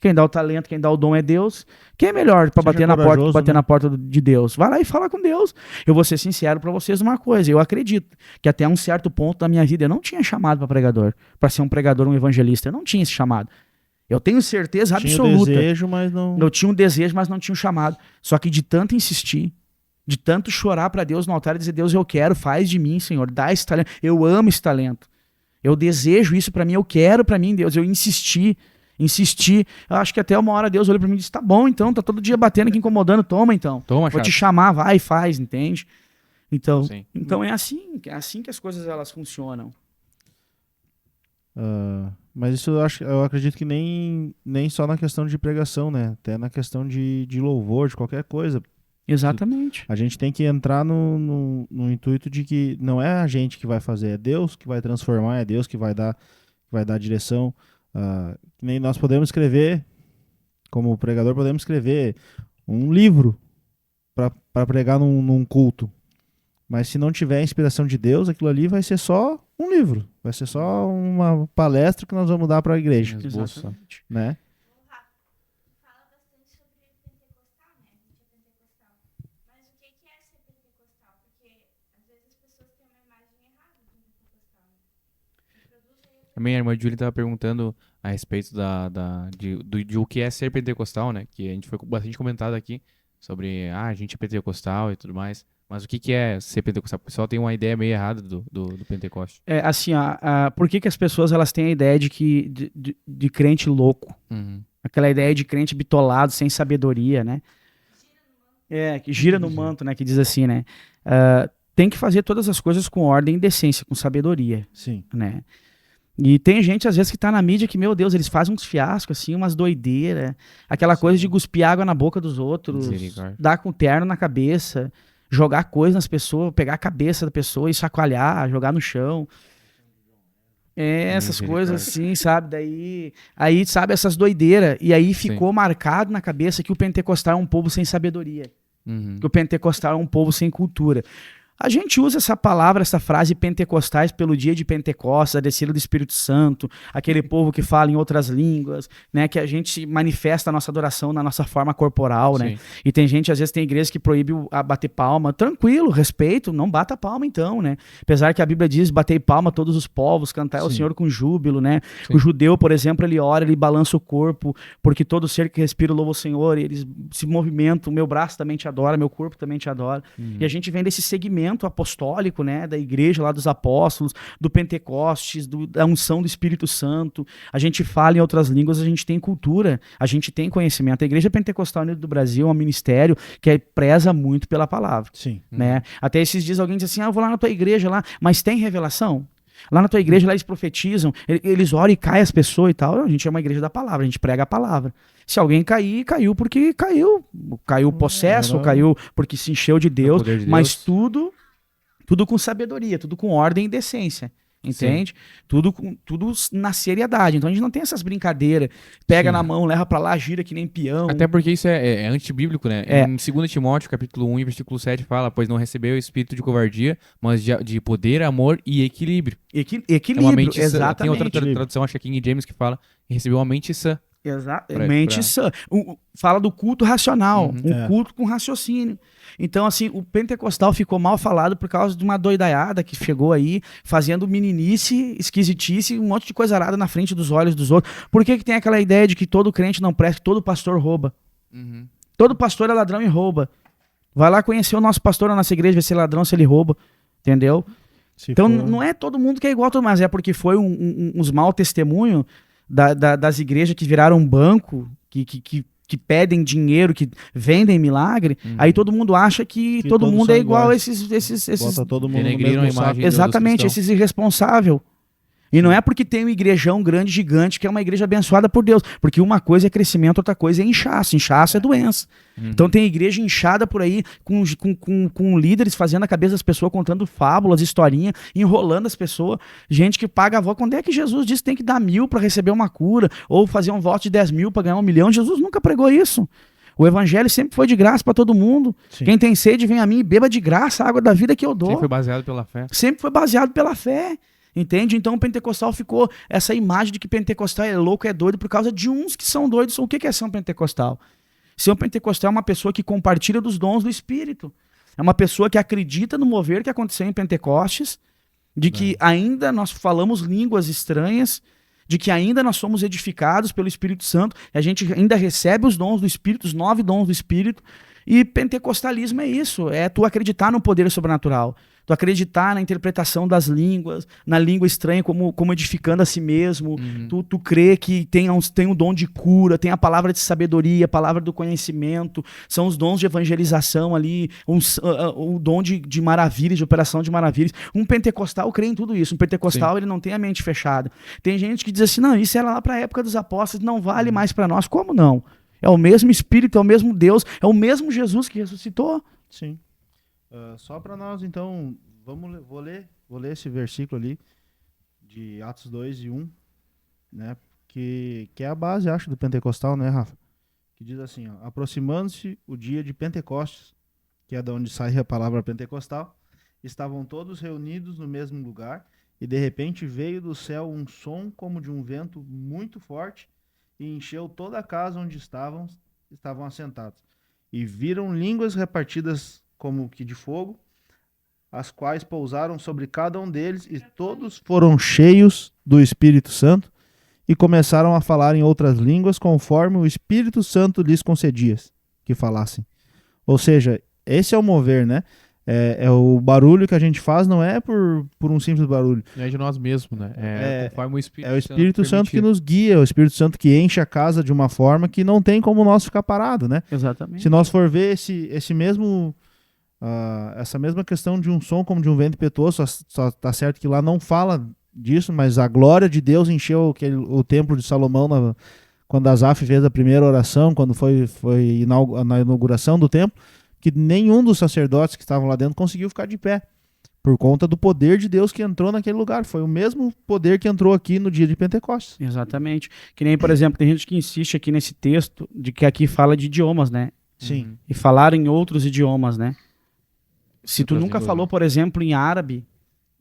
Quem dá o talento, quem dá o dom é Deus. Quem é melhor para bater na porta que bater na porta de Deus? Vai lá e fala com Deus. Eu vou ser sincero para vocês uma coisa. Eu acredito que até um certo ponto da minha vida eu não tinha chamado para pregador, para ser um pregador, um evangelista. Eu não tinha esse chamado. Eu tenho certeza absoluta. Tinha desejo, mas não... Eu tinha um desejo, mas não tinha um chamado. Só que de tanto insistir, de tanto chorar para Deus no altar e dizer, Deus, eu quero, faz de mim, Senhor, dá esse talento. Eu amo esse talento. Eu desejo isso para mim, eu quero para mim, Deus. Eu insisti. Eu acho que até uma hora Deus olhou para mim e disse, tá bom, então, tá todo dia batendo aqui, incomodando, toma então. Vou te chamar, vai e faz, entende? Então é assim que as coisas elas funcionam. Mas isso eu acredito que nem só na questão de pregação, né? Até na questão de louvor, de qualquer coisa. Exatamente. A gente tem que entrar no intuito de que não é a gente que vai fazer, é Deus que vai transformar, é Deus que vai dar direção. Nem nós podemos escrever, como pregador, podemos escrever um livro para pregar num culto. Mas se não tiver a inspiração de Deus, aquilo ali vai ser só um livro. Vai ser só uma palestra que nós vamos dar para a igreja. Exatamente. Né? Também a irmã Júlia estava perguntando a respeito de o que é ser pentecostal, né? Que a gente foi bastante comentado aqui sobre a gente é pentecostal e tudo mais. Mas o que é ser pentecostal? O pessoal tem uma ideia meio errada do Pentecoste. É assim, por que as pessoas elas têm a ideia de crente louco? Uhum. Aquela ideia de crente bitolado, sem sabedoria, né? Que gira no manto, né? Que diz assim, né? Tem que fazer todas as coisas com ordem e decência, com sabedoria. Sim. Né? E tem gente, às vezes, que tá na mídia que, meu Deus, eles fazem uns fiascos, assim, umas doideiras. Aquela coisa de cuspir água na boca dos outros, dar com terno na cabeça, jogar coisa nas pessoas, pegar a cabeça da pessoa e chacoalhar, jogar no chão. Essas coisas assim, sabe? Aí, sabe, essas doideiras. E aí ficou marcado na cabeça que o pentecostal é um povo sem sabedoria. Uhum. Que o pentecostal é um povo sem cultura. A gente usa essa palavra, essa frase pentecostais pelo dia de Pentecostes, a descida do Espírito Santo, aquele povo que fala em outras línguas, né, que a gente manifesta a nossa adoração na nossa forma corporal, né? E tem gente, às vezes tem igreja que proíbe a bater palma. Tranquilo, respeito, não bata palma então, né? Apesar que a Bíblia diz, batei palma a todos os povos, cantar ao Senhor com júbilo, né? Sim. O judeu, por exemplo, ele ora, ele balança o corpo, porque todo ser que respira louva o Senhor, eles se movimentam, meu braço também te adora, meu corpo também te adora. E a gente vem desse segmento apostólico, né, da igreja lá dos apóstolos, do Pentecostes, da unção do Espírito Santo. A gente fala em outras línguas, a gente tem cultura, a gente tem conhecimento. A Igreja Pentecostal Unida do Brasil é um ministério que preza muito pela palavra. Sim. Né? Até esses dias alguém diz assim, eu vou lá na tua igreja lá, mas tem revelação? Lá na tua igreja, lá eles profetizam, eles oram e caem as pessoas e tal. A gente é uma igreja da palavra, a gente prega a palavra. Se alguém cair, caiu porque caiu. Caiu possesso, caiu porque se encheu de Deus. Mas tudo com sabedoria, tudo com ordem e decência. Entende? Tudo na seriedade. Então a gente não tem essas brincadeiras. Pega na mão, leva pra lá, gira que nem peão. Até porque isso é antibíblico, né? Em 2 Timóteo, capítulo 1, versículo 7, fala, pois não recebeu o espírito de covardia, mas de poder, amor e equilíbrio. Equilíbrio, exatamente. Tem outra tradução, acho que é King James, que fala, recebeu uma mente sã. Exatamente. Fala do culto racional, culto com raciocínio. Então, assim, o pentecostal ficou mal falado por causa de uma doidaiada que chegou aí, fazendo meninice, esquisitice, um monte de coisa arada na frente dos olhos dos outros. Por que tem aquela ideia de que todo crente não presta, que todo pastor rouba? Uhum. Todo pastor é ladrão e rouba. Vai lá conhecer o nosso pastor na nossa igreja, ver se é ladrão, se ele rouba. Entendeu? Então, não é todo mundo que é igual a todo mundo, mas é porque foi uns mau testemunho das igrejas que viraram um banco, que que pedem dinheiro, que vendem milagre, aí todo mundo acha que todo todos mundo são é igual a iguais. esses Bota todo mundo no Denegriram mesmo a saco. imagem dos exatamente, cristãos. esses irresponsáveis. E não é porque tem um igrejão grande, gigante, que é uma igreja abençoada por Deus. Porque uma coisa é crescimento, outra coisa é inchaço. Inchaço é doença. Então tem igreja inchada por aí, com líderes fazendo a cabeça das pessoas, contando fábulas, historinha, enrolando as pessoas. Gente que paga a avó. Quando é que Jesus disse que tem que dar 1.000 para receber uma cura? Ou fazer um voto de 10.000 para ganhar 1 milhão? Jesus nunca pregou isso. O evangelho sempre foi de graça para todo mundo. Sim. Quem tem sede, vem a mim e beba de graça a água da vida que eu dou. Sempre foi baseado pela fé. Sempre foi baseado pela fé. Entende? Então o pentecostal ficou essa imagem de que pentecostal é louco, é doido, por causa de uns que são doidos. O que é ser um pentecostal? Ser um pentecostal é uma pessoa que compartilha dos dons do Espírito. É uma pessoa que acredita no mover que aconteceu em Pentecostes, de que ainda nós falamos línguas estranhas, de que ainda nós somos edificados pelo Espírito Santo, e a gente ainda recebe os dons do Espírito, os 9 dons do Espírito. E pentecostalismo é isso, é tu acreditar no poder sobrenatural. Tu acreditar na interpretação das línguas, na língua estranha como edificando a si mesmo. Tu crê que tem um dom de cura, tem a palavra de sabedoria, a palavra do conhecimento, são os dons de evangelização ali, o dom de maravilhas, de operação de maravilhas. Um pentecostal crê em tudo isso. Um pentecostal, ele não tem a mente fechada. Tem gente que diz assim, não, isso era lá para a época dos apóstolos, não vale mais para nós. Como não? É o mesmo Espírito, é o mesmo Deus, é o mesmo Jesus que ressuscitou. Sim. Só para nós, então, vou ler esse versículo ali, de Atos 2 e 1, né, que é a base, acho, do pentecostal, né, Rafa? Que diz assim, ó, aproximando-se o dia de Pentecostes, que é de onde sai a palavra pentecostal, estavam todos reunidos no mesmo lugar, e de repente veio do céu um som como de um vento muito forte, e encheu toda a casa onde estavam assentados. E viram línguas repartidas como que de fogo, as quais pousaram sobre cada um deles, e todos foram cheios do Espírito Santo, e começaram a falar em outras línguas, conforme o Espírito Santo lhes concedia que falassem. Ou seja, esse é o mover, né? É o barulho que a gente faz, não é por um simples barulho. Não é de nós mesmos, né? Conforme o Espírito É o Espírito Santo que permitir. nos guia, é o Espírito Santo que enche a casa de uma forma que não tem como nós ficar parado, né? Exatamente. Se nós for ver esse mesmo... essa mesma questão de um som como de um vento impetuoso, só tá certo que lá não fala disso, mas a glória de Deus encheu o templo de Salomão quando Asaf fez a primeira oração, quando foi na inauguração do templo, que nenhum dos sacerdotes que estavam lá dentro conseguiu ficar de pé, por conta do poder de Deus que entrou naquele lugar. Foi o mesmo poder que entrou aqui no dia de Pentecostes. Exatamente. Que nem, por exemplo, tem gente que insiste aqui nesse texto de que aqui fala de idiomas, né? Sim. E falar em outros idiomas, né? Se tu Outras nunca línguas, falou, né? por exemplo, em árabe,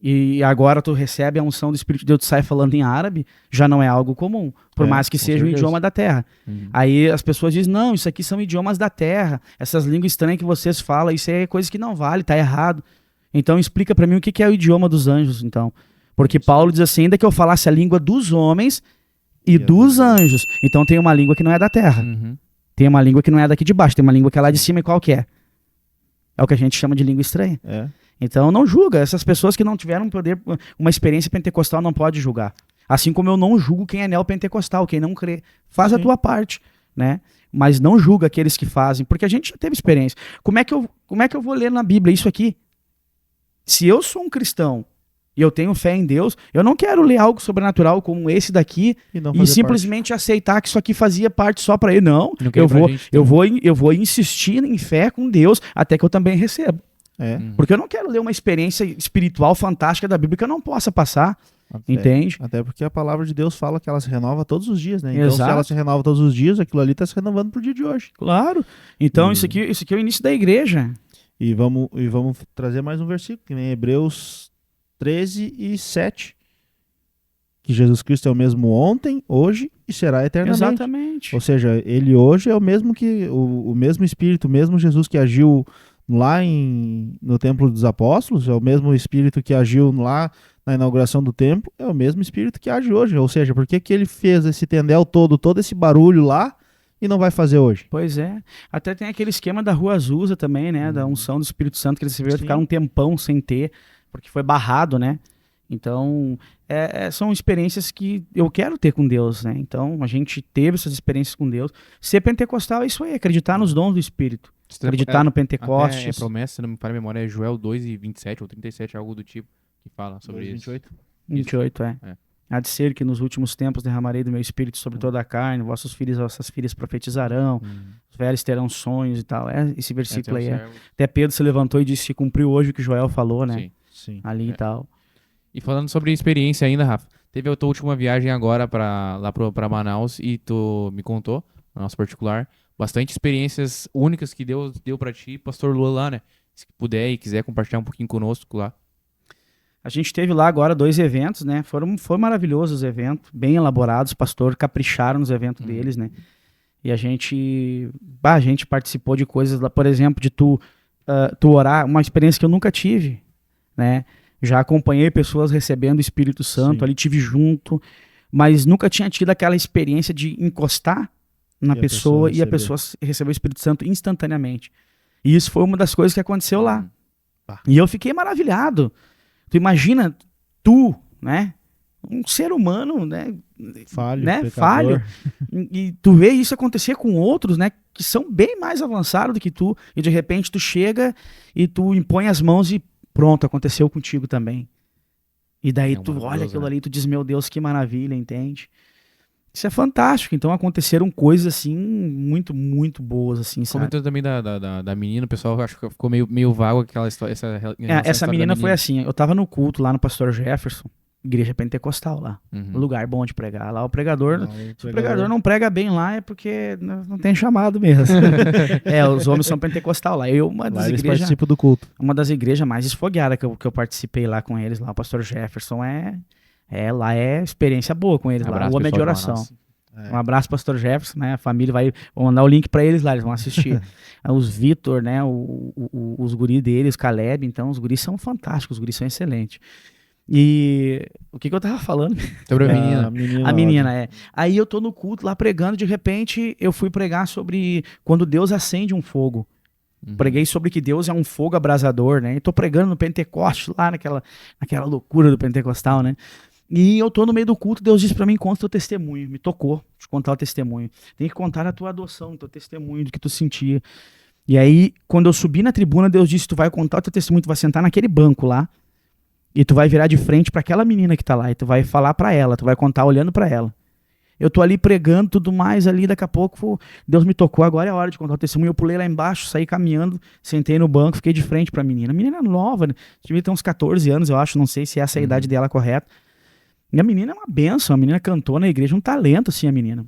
e agora tu recebe a unção do Espírito de Deus, tu sai falando em árabe, já não é algo comum, por mais que com seja um certeza. idioma da terra. Aí as pessoas dizem, não, isso aqui são idiomas da terra, essas línguas estranhas que vocês falam, isso é coisa que não vale, tá errado. Então explica pra mim o que é o idioma dos anjos, então. Porque Paulo diz assim, ainda que eu falasse a língua dos homens e dos anjos. Então tem uma língua que não é da terra. Tem uma língua que não é daqui de baixo, tem uma língua que é lá de cima, e qual que é? É o que a gente chama de língua estranha. Então não julga. Essas pessoas que não tiveram poder, uma experiência pentecostal, não pode julgar. Assim como eu não julgo quem é neopentecostal, quem não crê. Faz a tua parte, né? Mas não julga aqueles que fazem, porque a gente já teve experiência. Como é que eu vou ler na Bíblia isso aqui? Se eu sou um cristão e eu tenho fé em Deus, eu não quero ler algo sobrenatural como esse daqui e simplesmente aceitar que isso aqui fazia parte só para ele. Não, eu vou insistir em fé com Deus até que eu também receba. Porque eu não quero ler uma experiência espiritual fantástica da Bíblia que eu não possa passar. Entende? Até porque a palavra de Deus fala que ela se renova todos os dias, né? Então, Exato. se ela se renova todos os dias, aquilo ali está se renovando pro dia de hoje. Claro. Então, isso aqui é o início da igreja. E vamos trazer mais um versículo, que nem Hebreus 13 e 7. Que Jesus Cristo é o mesmo ontem, hoje e será eternamente. Exatamente. Ou seja, ele hoje é o mesmo que o mesmo Espírito, o mesmo Jesus que agiu lá no Templo dos Apóstolos, é o mesmo Espírito que agiu lá na inauguração do templo, é o mesmo Espírito que age hoje. Ou seja, por que ele fez esse tendel todo esse barulho lá e não vai fazer hoje? Pois é. Até tem aquele esquema da Rua Azusa também, né? Da unção do Espírito Santo, que eles ficaram um tempão sem ter, porque foi barrado, né? Então, são experiências que eu quero ter com Deus, né? Então, a gente teve essas experiências com Deus. Ser pentecostal é isso aí, acreditar nos dons do Espírito. Acreditar no Pentecostes. É promessa, se não me falha a memória, é Joel 2:27 ou 37, algo do tipo, que fala sobre 28? 28, É. Há de ser que nos últimos tempos derramarei do meu espírito sobre toda a carne, vossos filhos e vossas filhas profetizarão, os velhos terão sonhos e tal. Esse versículo aí. Até Pedro se levantou e disse que cumpriu hoje o que Joel falou, né? Sim. Ali e tal. E falando sobre experiência ainda, Rafa, teve a tua última viagem agora lá pra Manaus e tu me contou, no nosso particular, bastante experiências únicas que Deus deu pra ti, Pastor Lua lá, né? Se puder e quiser compartilhar um pouquinho conosco lá. A gente teve lá agora 2 eventos, né? Foi maravilhosos os eventos, bem elaborados, pastor capricharam nos eventos deles, né? E a gente participou de coisas lá, por exemplo, de tu orar, uma experiência que eu nunca tive, né? Já acompanhei pessoas recebendo o Espírito Santo, ali tive junto, mas nunca tinha tido aquela experiência de encostar na pessoa e a pessoa recebeu o Espírito Santo instantaneamente. E isso foi uma das coisas que aconteceu lá. E eu fiquei maravilhado. Tu imagina, né? Um ser humano, né? Falho. E tu vê isso acontecer com outros, né? Que são bem mais avançados do que tu. E de repente tu chega e tu impõe as mãos e pronto, aconteceu contigo também. E daí tu olha aquilo ali e tu diz, meu Deus, que maravilha, entende? Isso é fantástico. Então aconteceram coisas assim, muito, muito boas, assim, sabe? Comentando também da menina, o pessoal acho que ficou meio vago aquela história. Essa menina foi assim, eu tava no culto lá no Pastor Jefferson, igreja pentecostal lá. Um lugar bom de pregar. Lá o pregador, se o pregador não prega bem lá é porque não tem chamado mesmo. Os homens são pentecostal lá. Uma das igrejas, participam do culto. Uma das igrejas mais esfogueadas que eu participei lá com eles, lá o Pastor Jefferson lá é experiência boa com eles lá. O homem é de oração. Um abraço, Pastor Jefferson, né? A família vou mandar o link pra eles lá, eles vão assistir. Os Vitor, né? Os guris deles, os Caleb, então os guris são fantásticos, os guris são excelentes. E o que eu tava falando? Sobre a menina. A menina, Aí eu tô no culto lá pregando, de repente eu fui pregar sobre quando Deus acende um fogo. Preguei sobre que Deus é um fogo abrasador, né? E tô pregando no Pentecoste lá, naquela loucura do pentecostal, né? E eu tô no meio do culto, Deus disse pra mim, conta o teu testemunho. Me tocou de contar o testemunho. Tem que contar a tua adoção, o teu testemunho, do que tu sentia. E aí, quando eu subi na tribuna, Deus disse, tu vai contar o teu testemunho, tu vai sentar naquele banco lá, e tu vai virar de frente pra aquela menina que tá lá, e tu vai falar pra ela, tu vai contar olhando pra ela. Eu tô ali pregando, tudo mais ali, daqui a pouco Deus me tocou, agora é a hora de contar o testemunho. Eu pulei lá embaixo, saí caminhando, sentei no banco, fiquei de frente pra menina. A menina nova, né? Devia ter uns 14 anos, eu acho, não sei se essa é a idade dela correta. E a menina é uma benção, a menina cantou na igreja, um talento assim a menina.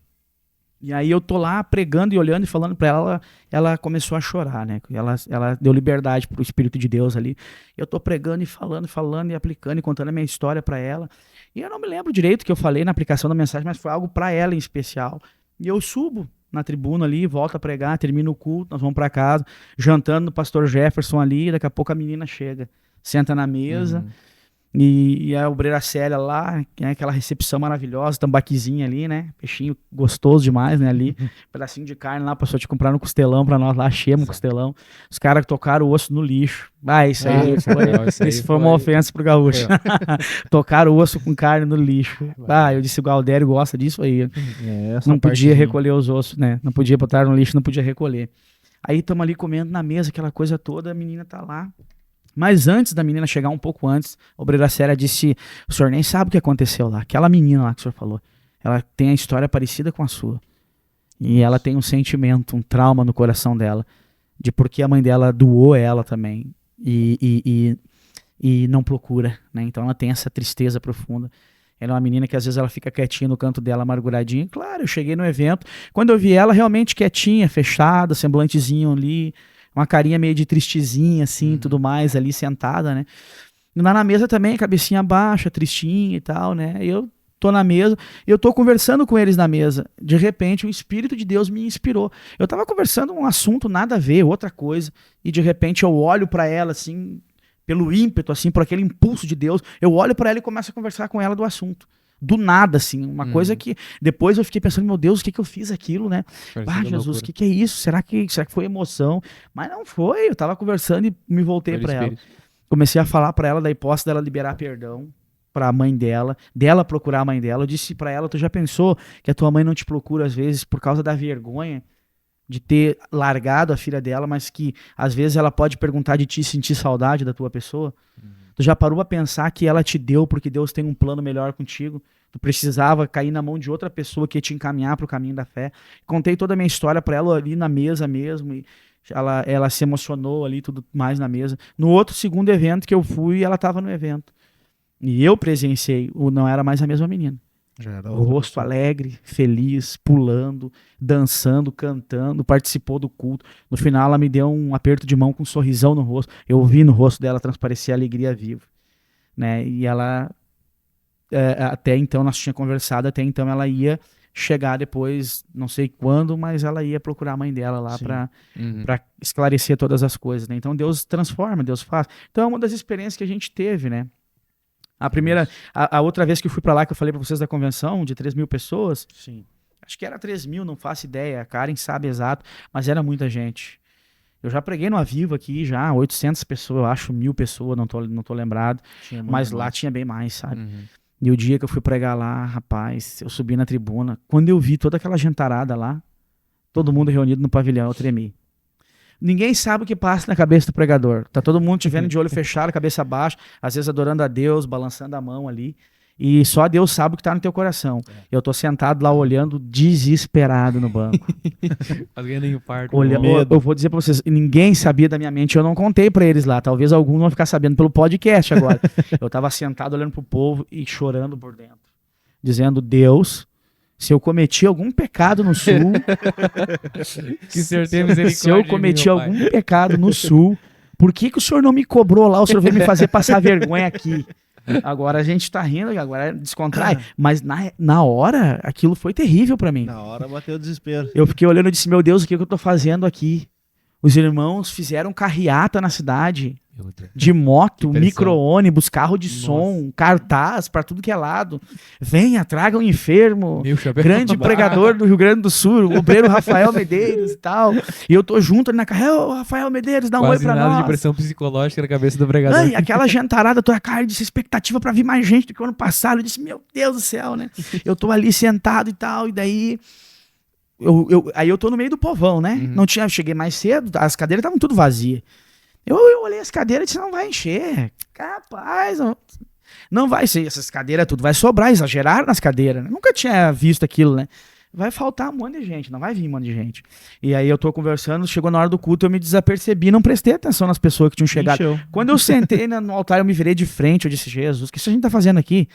E aí eu tô lá pregando e olhando e falando pra ela, ela começou a chorar, né? Ela deu liberdade pro Espírito de Deus ali. Eu tô pregando e falando e aplicando e contando a minha história pra ela. E eu não me lembro direito o que eu falei na aplicação da mensagem, mas foi algo pra ela em especial. E eu subo na tribuna ali, volto a pregar, termino o culto, nós vamos pra casa, jantando no Pastor Jefferson ali, daqui a pouco a menina chega, senta na mesa. E a obreira Célia lá, que é aquela recepção maravilhosa, tambaquizinha ali, né? Peixinho gostoso demais, né? Ali, pedacinho de carne lá, passou te comprar no costelão pra nós lá, achemos o costelão. Os caras tocaram o osso no lixo. Isso aí foi uma ofensa pro gaúcho. Tocaram o osso com carne no lixo. Eu disse, o Galdério gosta disso aí. Não podia recolher os ossos, né? Não podia botar no lixo, não podia recolher. Aí estamos ali comendo na mesa, aquela coisa toda, a menina tá lá. Mas antes da menina chegar, um pouco antes, a obreira Célia disse, o senhor nem sabe o que aconteceu lá. Aquela menina lá que o senhor falou, ela tem a história parecida com a sua. E ela tem um sentimento, um trauma no coração dela, de porque a mãe dela doou ela também. E não procura, né? Então ela tem essa tristeza profunda. Ela é uma menina que às vezes ela fica quietinha no canto dela, amarguradinha. Claro, eu cheguei no evento, quando eu vi ela realmente quietinha, fechada, semblantezinho ali, uma carinha meio de tristezinha, assim, tudo mais, ali sentada, né? E lá na mesa também, cabecinha baixa, tristinha e tal, né? Eu tô na mesa, eu tô conversando com eles na mesa. De repente, o Espírito de Deus me inspirou. Eu tava conversando um assunto nada a ver, outra coisa, e de repente eu olho pra ela, assim, pelo ímpeto, assim, por aquele impulso de Deus, eu olho pra ela e começo a conversar com ela do assunto. Do nada, assim, uma coisa que depois eu fiquei pensando, meu Deus, o que eu fiz aquilo, né? Jesus, o que é isso? Será que foi emoção? Mas não foi, eu tava conversando e me voltei pra ela. Comecei a falar pra ela da hipótese dela liberar perdão. pra mãe dela procurar a mãe dela. Eu disse pra ela, tu já pensou que a tua mãe não te procura às vezes por causa da vergonha de ter largado a filha dela, mas que às vezes ela pode perguntar de ti e sentir saudade da tua pessoa? Tu já parou a pensar que ela te deu porque Deus tem um plano melhor contigo? Tu precisava cair na mão de outra pessoa que ia te encaminhar pro caminho da fé. Contei toda a minha história pra ela ali na mesa mesmo, e ela se emocionou ali, tudo mais na mesa. No outro segundo evento que eu fui, ela tava no evento. E eu presenciei, não era mais a mesma menina. Já era O rosto alegre, feliz, pulando, dançando, cantando, participou do culto. No final ela me deu um aperto de mão com um sorrisão no rosto. Eu vi no rosto dela transparecer a alegria viva, né? E ela, até então nós tínhamos conversado, até então ela ia chegar depois, não sei quando, mas ela ia procurar a mãe dela lá Sim. para esclarecer todas as coisas, né? Então Deus transforma, Deus faz. Então é uma das experiências que a gente teve, né? A primeira, a outra vez que eu fui pra lá, que eu falei pra vocês da convenção, de 3.000 pessoas, Sim. acho que era 3.000, não faço ideia, a Karen sabe exato, mas era muita gente. Eu já preguei no Avivo aqui, já, 800 pessoas, eu acho, 1.000 pessoas, não tô lembrado, Tinha muito mas lá mais. tinha bem mais, sabe? Uhum. E o dia que eu fui pregar lá, rapaz, eu subi na tribuna, quando eu vi toda aquela gentarada lá, todo mundo reunido no pavilhão, eu tremi. Ninguém sabe o que passa na cabeça do pregador. Tá todo mundo te vendo de olho fechado, cabeça baixa, às vezes adorando a Deus, balançando a mão ali. E só Deus sabe o que tá no teu coração. Eu tô sentado lá olhando desesperado no banco. Fazendo infarto. Eu vou dizer pra vocês, ninguém sabia da minha mente, eu não contei pra eles lá. Talvez alguns vão ficar sabendo pelo podcast agora. Eu tava sentado olhando pro povo e chorando por dentro. Dizendo, Deus, se eu cometi algum pecado no sul, Que o Senhor tenha misericórdia se eu de mim, cometi meu pai. algum pecado no sul, por que o senhor não me cobrou lá? O senhor veio me fazer passar vergonha aqui. Agora a gente tá rindo, agora descontrai. Mas na hora, aquilo foi terrível pra mim. Na hora bateu o desespero. Eu fiquei olhando e disse, meu Deus, o que eu tô fazendo aqui? Os irmãos fizeram carreata na cidade, Meu Deus. de moto, pressão. micro-ônibus, carro de som, cartaz pra tudo que é lado. Venha, traga um enfermo. Meu chapéu. Grande pregador do Rio Grande do Sul, o obreiro Rafael Medeiros e tal. E eu tô junto ali na carreira, ô Rafael Medeiros, dá um Quase oi pra nada de nós. pressão psicológica na cabeça do pregador. Ai, aquela jantarada, tua cara disse expectativa pra vir mais gente do que o ano passado. Eu disse, meu Deus do céu, né? Eu tô ali sentado e tal, e daí... Aí eu tô no meio do povão, né? Uhum. Não tinha, cheguei mais cedo, as cadeiras estavam tudo vazias. Eu olhei as cadeiras e disse, não vai encher. Capaz, não vai ser, essas cadeiras tudo vai sobrar, exageraram nas cadeiras, né? Nunca tinha visto aquilo, né? Vai faltar um monte de gente, não vai vir um monte de gente. E aí eu tô conversando, chegou na hora do culto, eu me desapercebi, não prestei atenção nas pessoas que tinham chegado. Encheu. Quando eu sentei no altar, eu me virei de frente, eu disse, Jesus, o que isso a gente tá fazendo aqui?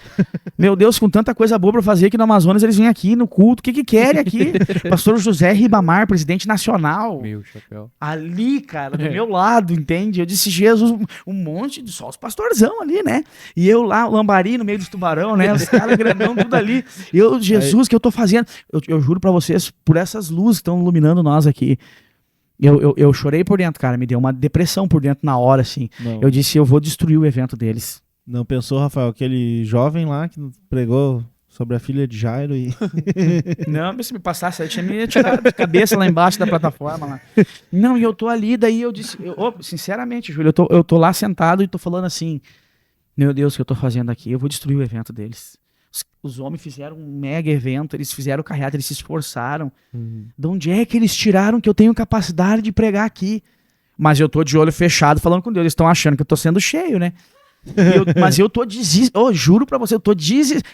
Meu Deus, com tanta coisa boa pra fazer aqui no Amazonas, eles vêm aqui no culto, o que que querem aqui? Pastor José Ribamar, presidente nacional. Meu chapéu. Ali, cara, do meu lado, entende? Eu disse, Jesus, um monte de só os pastorzão ali, né? E eu lá, o lambari no meio dos tubarão, né? Os caras grandão, tudo ali. Eu, Jesus, o que eu tô fazendo? Eu juro pra vocês, por essas luzes que estão iluminando nós aqui. Eu chorei por dentro, cara. Me deu uma depressão por dentro na hora, assim. Não, Eu disse, eu vou destruir o evento deles. não pensou, Rafael, aquele jovem lá que pregou sobre a filha de Jairo e... Não, mas se me passasse, eu tinha me tirado de cabeça lá embaixo da plataforma. Lá. Não, e eu tô ali, daí eu disse, sinceramente, Júlio, eu tô lá sentado e tô falando assim, meu Deus, o que eu tô fazendo aqui? Eu vou destruir o evento deles. Os homens fizeram um mega evento, eles fizeram carreata, eles se esforçaram. De onde é que eles tiraram que eu tenho capacidade de pregar aqui? Mas eu tô de olho fechado falando com Deus, eles estão achando que eu tô sendo cheio, né? Mas eu tô juro pra você, eu tô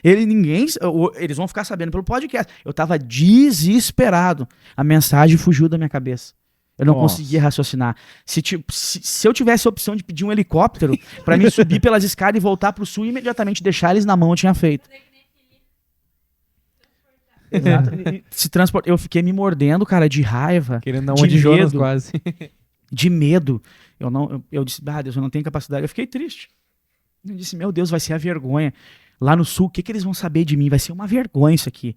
eles vão ficar sabendo pelo podcast. Eu tava desesperado. A mensagem fugiu da minha cabeça. Eu não Nossa. conseguia raciocinar. Se eu tivesse a opção de pedir um helicóptero pra mim subir pelas escadas e voltar pro sul e imediatamente deixar eles na mão, eu tinha feito. Exato. Eu fiquei me mordendo, cara, de raiva, Querendo dar de uma de Jonas medo. quase. de medo. Eu disse, Deus, eu não tenho capacidade. Eu fiquei triste. Eu disse, meu Deus, vai ser a vergonha. Lá no sul, o que eles vão saber de mim? Vai ser uma vergonha isso aqui.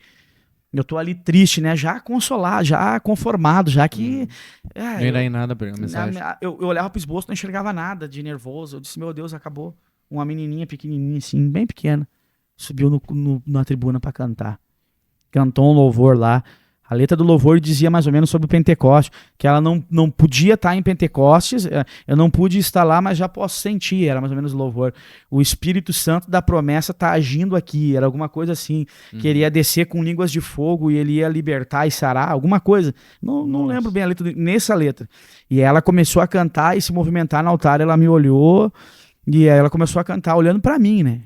Eu tô ali triste, né? Já consolado, já conformado, já que... Não ia em nada pra mensagem. Eu olhava pro esboço, não enxergava nada de nervoso. Eu disse, meu Deus, acabou. Uma menininha pequenininha assim, bem pequena, subiu na tribuna pra cantar. Cantou um louvor lá. A letra do louvor dizia mais ou menos sobre o Pentecostes, que ela não podia estar em Pentecostes, eu não pude estar lá, mas já posso sentir, era mais ou menos o louvor. O Espírito Santo da promessa está agindo aqui, era alguma coisa assim, que ele ia descer com línguas de fogo e ele ia libertar e sarar, alguma coisa. Não Nossa. lembro bem a letra, nessa letra. E ela começou a cantar e se movimentar no altar, ela me olhou e aí ela começou a cantar olhando para mim, né?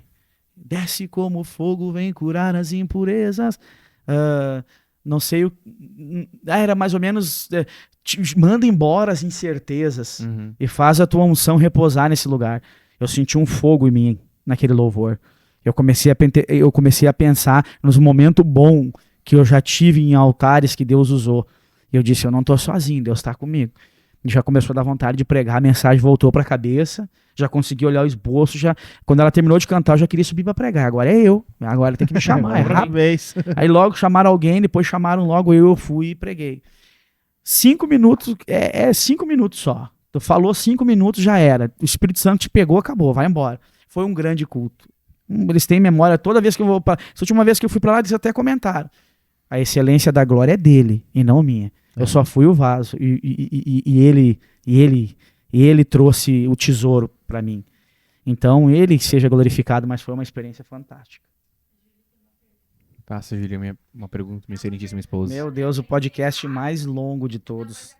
Desce como fogo, vem curar as impurezas. Não sei o. Era mais ou menos. Manda embora as incertezas e faz a tua unção repousar nesse lugar. Eu senti um fogo em mim naquele louvor. Eu comecei a pensar nos momentos bons que eu já tive em altares que Deus usou. E eu disse: eu não estou sozinho, Deus está comigo. E já começou a dar vontade de pregar, a mensagem voltou para a cabeça. Já consegui olhar o esboço, quando ela terminou de cantar, eu já queria subir para pregar. Agora é eu, agora tem que me chamar, é rápido. Aí logo chamaram alguém, depois chamaram logo eu fui e preguei. 5 minutos, 5 minutos só. Tu falou 5 minutos, já era. O Espírito Santo te pegou, acabou, vai embora. Foi um grande culto. Eles têm memória, toda vez que eu vou para... Essa última vez que eu fui para lá, eles até comentaram. A excelência da glória é dele, e não minha. Eu só fui o vaso, e ele trouxe o tesouro para mim. Então, ele seja glorificado, mas foi uma experiência fantástica. Passa, Júlia, uma pergunta, minha excelentíssima esposa. Meu Deus, o podcast mais longo de todos.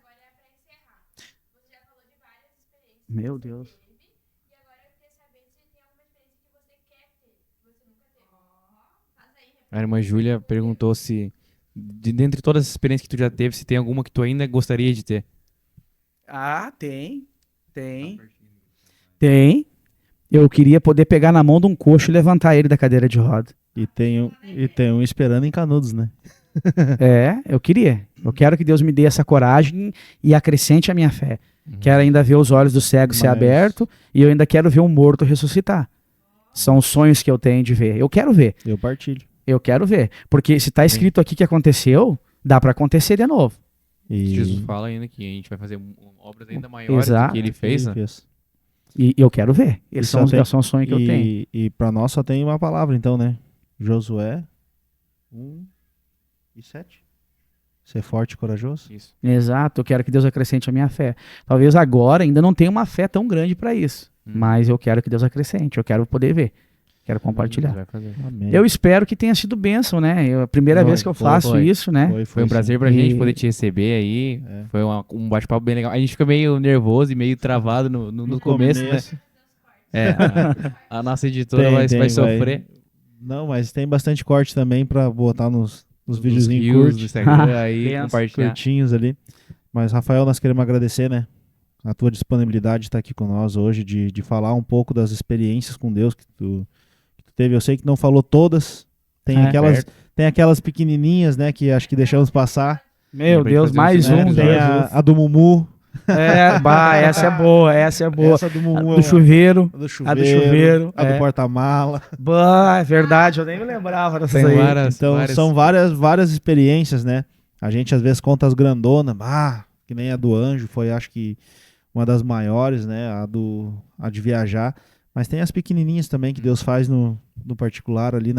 Meu Deus. A irmã Júlia perguntou se, dentre todas as experiências que tu já teve, se tem alguma que tu ainda gostaria de ter. Ah, tem. Eu queria poder pegar na mão de um coxo e levantar ele da cadeira de roda. E tem um esperando em Canudos, né? Eu queria. Eu quero que Deus me dê essa coragem e acrescente a minha fé. Quero ainda ver os olhos do cego ser abertos e eu ainda quero ver um morto ressuscitar. São os sonhos que eu tenho de ver. Eu quero ver. Eu partilho. Eu quero ver. Porque se está escrito aqui que aconteceu, dá para acontecer de novo. E... Jesus fala ainda que a gente vai fazer obras ainda maiores do que ele fez, né? E eu quero ver. Eles são os sonhos que eu tenho. E para nós só tem uma palavra, então, né? Josué 1:7. Ser forte e corajoso. Isso. Exato. Eu quero que Deus acrescente a minha fé. Talvez agora ainda não tenha uma fé tão grande para isso. Mas eu quero que Deus acrescente. Eu quero poder ver. Quero compartilhar. Vai fazer. Amém. Eu espero que tenha sido bênção, né? A primeira vez que eu faço isso, né? Foi um prazer pra gente poder te receber aí. Foi um bate-papo bem legal. A gente fica meio nervoso e meio travado no começo, né? A nossa editora vai sofrer. Não, mas tem bastante corte também pra botar nos videozinhos curtos do Instagram aí, compartilhar. Curtinhos ali. Mas, Rafael, nós queremos agradecer, né? A tua disponibilidade de estar aqui com nós hoje, de falar um pouco das experiências com Deus que tu teve. Eu sei que não falou todas. Tem aquelas pequenininhas, né, que acho que deixamos passar. Meu Deus, mais um. Tem a do Mumu. Essa é boa. Essa do Mumu. A do chuveiro. A do chuveiro. A do porta-mala. É verdade, eu nem me lembrava dessas aí. Então, são várias experiências, né? A gente às vezes conta as grandonas, que nem a do Anjo, foi acho que uma das maiores, né? A de viajar. Mas tem as pequenininhas também que Deus faz no particular ali,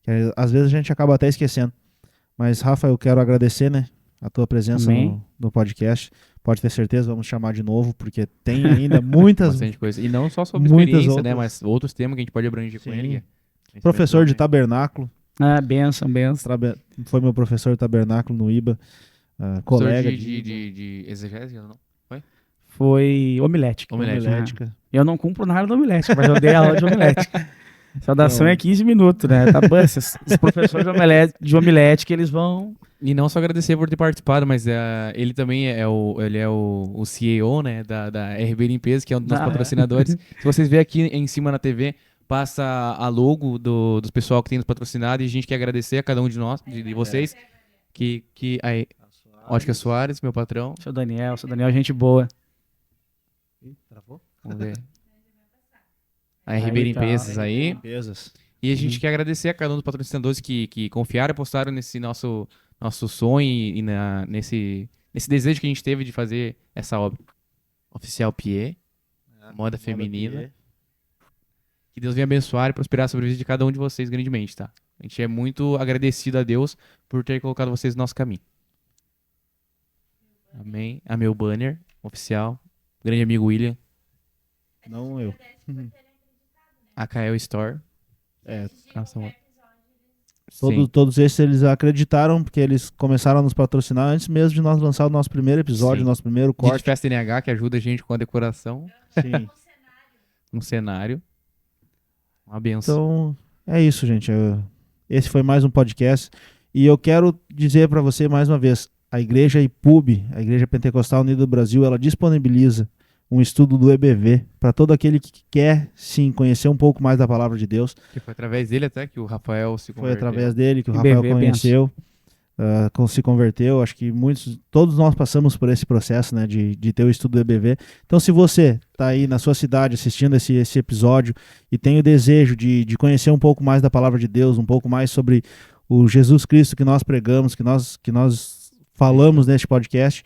que às vezes a gente acaba até esquecendo. Mas, Rafa, eu quero agradecer, né, a tua presença no podcast. Pode ter certeza, vamos chamar de novo, porque tem ainda muitas... Bastante coisa. E não só sobre experiência, né, mas outros temas que a gente pode abranger com ele. Professor de tabernáculo. Benção. Foi meu professor de tabernáculo no IBA. Colega de exegese, não? Foi homilética. Homilética. Eu não cumpro nada da homilética, mas eu dei aula de homilética. Saudação é 15 minutos, né? Tá bom, esses professores de homilética, eles vão... E não só agradecer por ter participado, mas ele também é o CEO, né, da RB Limpeza, que é um dos nossos patrocinadores. Se vocês verem aqui em cima na TV, passa a logo dos pessoal que tem nos patrocinado, e a gente quer agradecer a cada um de nós, de vocês, aí, Ótica Soares, meu patrão. Seu Daniel, gente boa. Travou? Vamos ver. A RB Limpezas aí. E a gente quer agradecer a cada um dos patrocinadores que confiaram e apostaram nesse nosso sonho e nesse desejo que a gente teve de fazer essa obra. Oficial Pied, moda feminina. Que Deus venha abençoar e prosperar sobre a vida de cada um de vocês grandemente, tá? A gente é muito agradecido a Deus por ter colocado vocês no nosso caminho. Amém. A meu banner oficial, grande amigo William, Não eu. a Kael Store. É, Sim. todos esses eles acreditaram, porque eles começaram a nos patrocinar antes mesmo de nós lançar o nosso primeiro episódio, Sim. nosso primeiro De corte. Festa NH, que ajuda a gente com a decoração, Sim. no cenário. Uma benção. Então, é isso, gente. Esse foi mais um podcast. E eu quero dizer para você mais uma vez, a Igreja IPUB, a Igreja Pentecostal Unida do Brasil, ela disponibiliza um estudo do EBV para todo aquele que quer, sim, conhecer um pouco mais da Palavra de Deus. Que foi através dele até que o Rafael se Foi converteu. através dele que o IBV, Rafael conheceu, se converteu. Acho que todos nós passamos por esse processo, né, de ter o estudo do EBV. Então, se você está aí na sua cidade assistindo esse episódio e tem o desejo de conhecer um pouco mais da Palavra de Deus, um pouco mais sobre o Jesus Cristo que nós pregamos, que nós falamos neste podcast,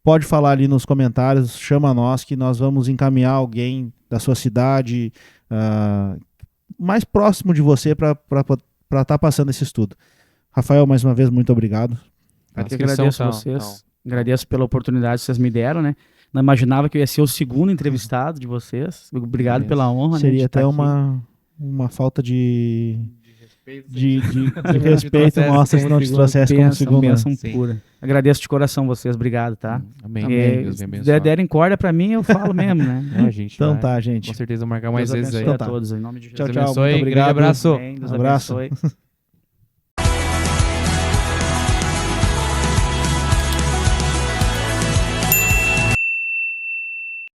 pode falar ali nos comentários, chama nós que nós vamos encaminhar alguém da sua cidade mais próximo de você para estar passando esse estudo. Rafael, mais uma vez, muito obrigado. Eu que Inscrição agradeço a tá- vocês. Agradeço pela oportunidade que vocês me deram, né? Não imaginava que eu ia ser o segundo entrevistado de vocês. Obrigado Isso. pela honra, né? Seria de até estar aqui. uma falta de de respeito nossa se não te trouxesse como segunda. Bênção Sim. pura. Agradeço de coração vocês. Obrigado, tá? Amém. Amém. Deus me Se abençoe. derem corda pra mim, eu falo mesmo, né? A gente Então vai, tá, gente. com certeza, marcar mais Deus vezes aí. abençoe Então tá. a todos, em nome de Tchau, Jesus. Deus tchau. abençoe. Muito Grande obrigado. abraço. Amém. Deus Abraço. abençoe.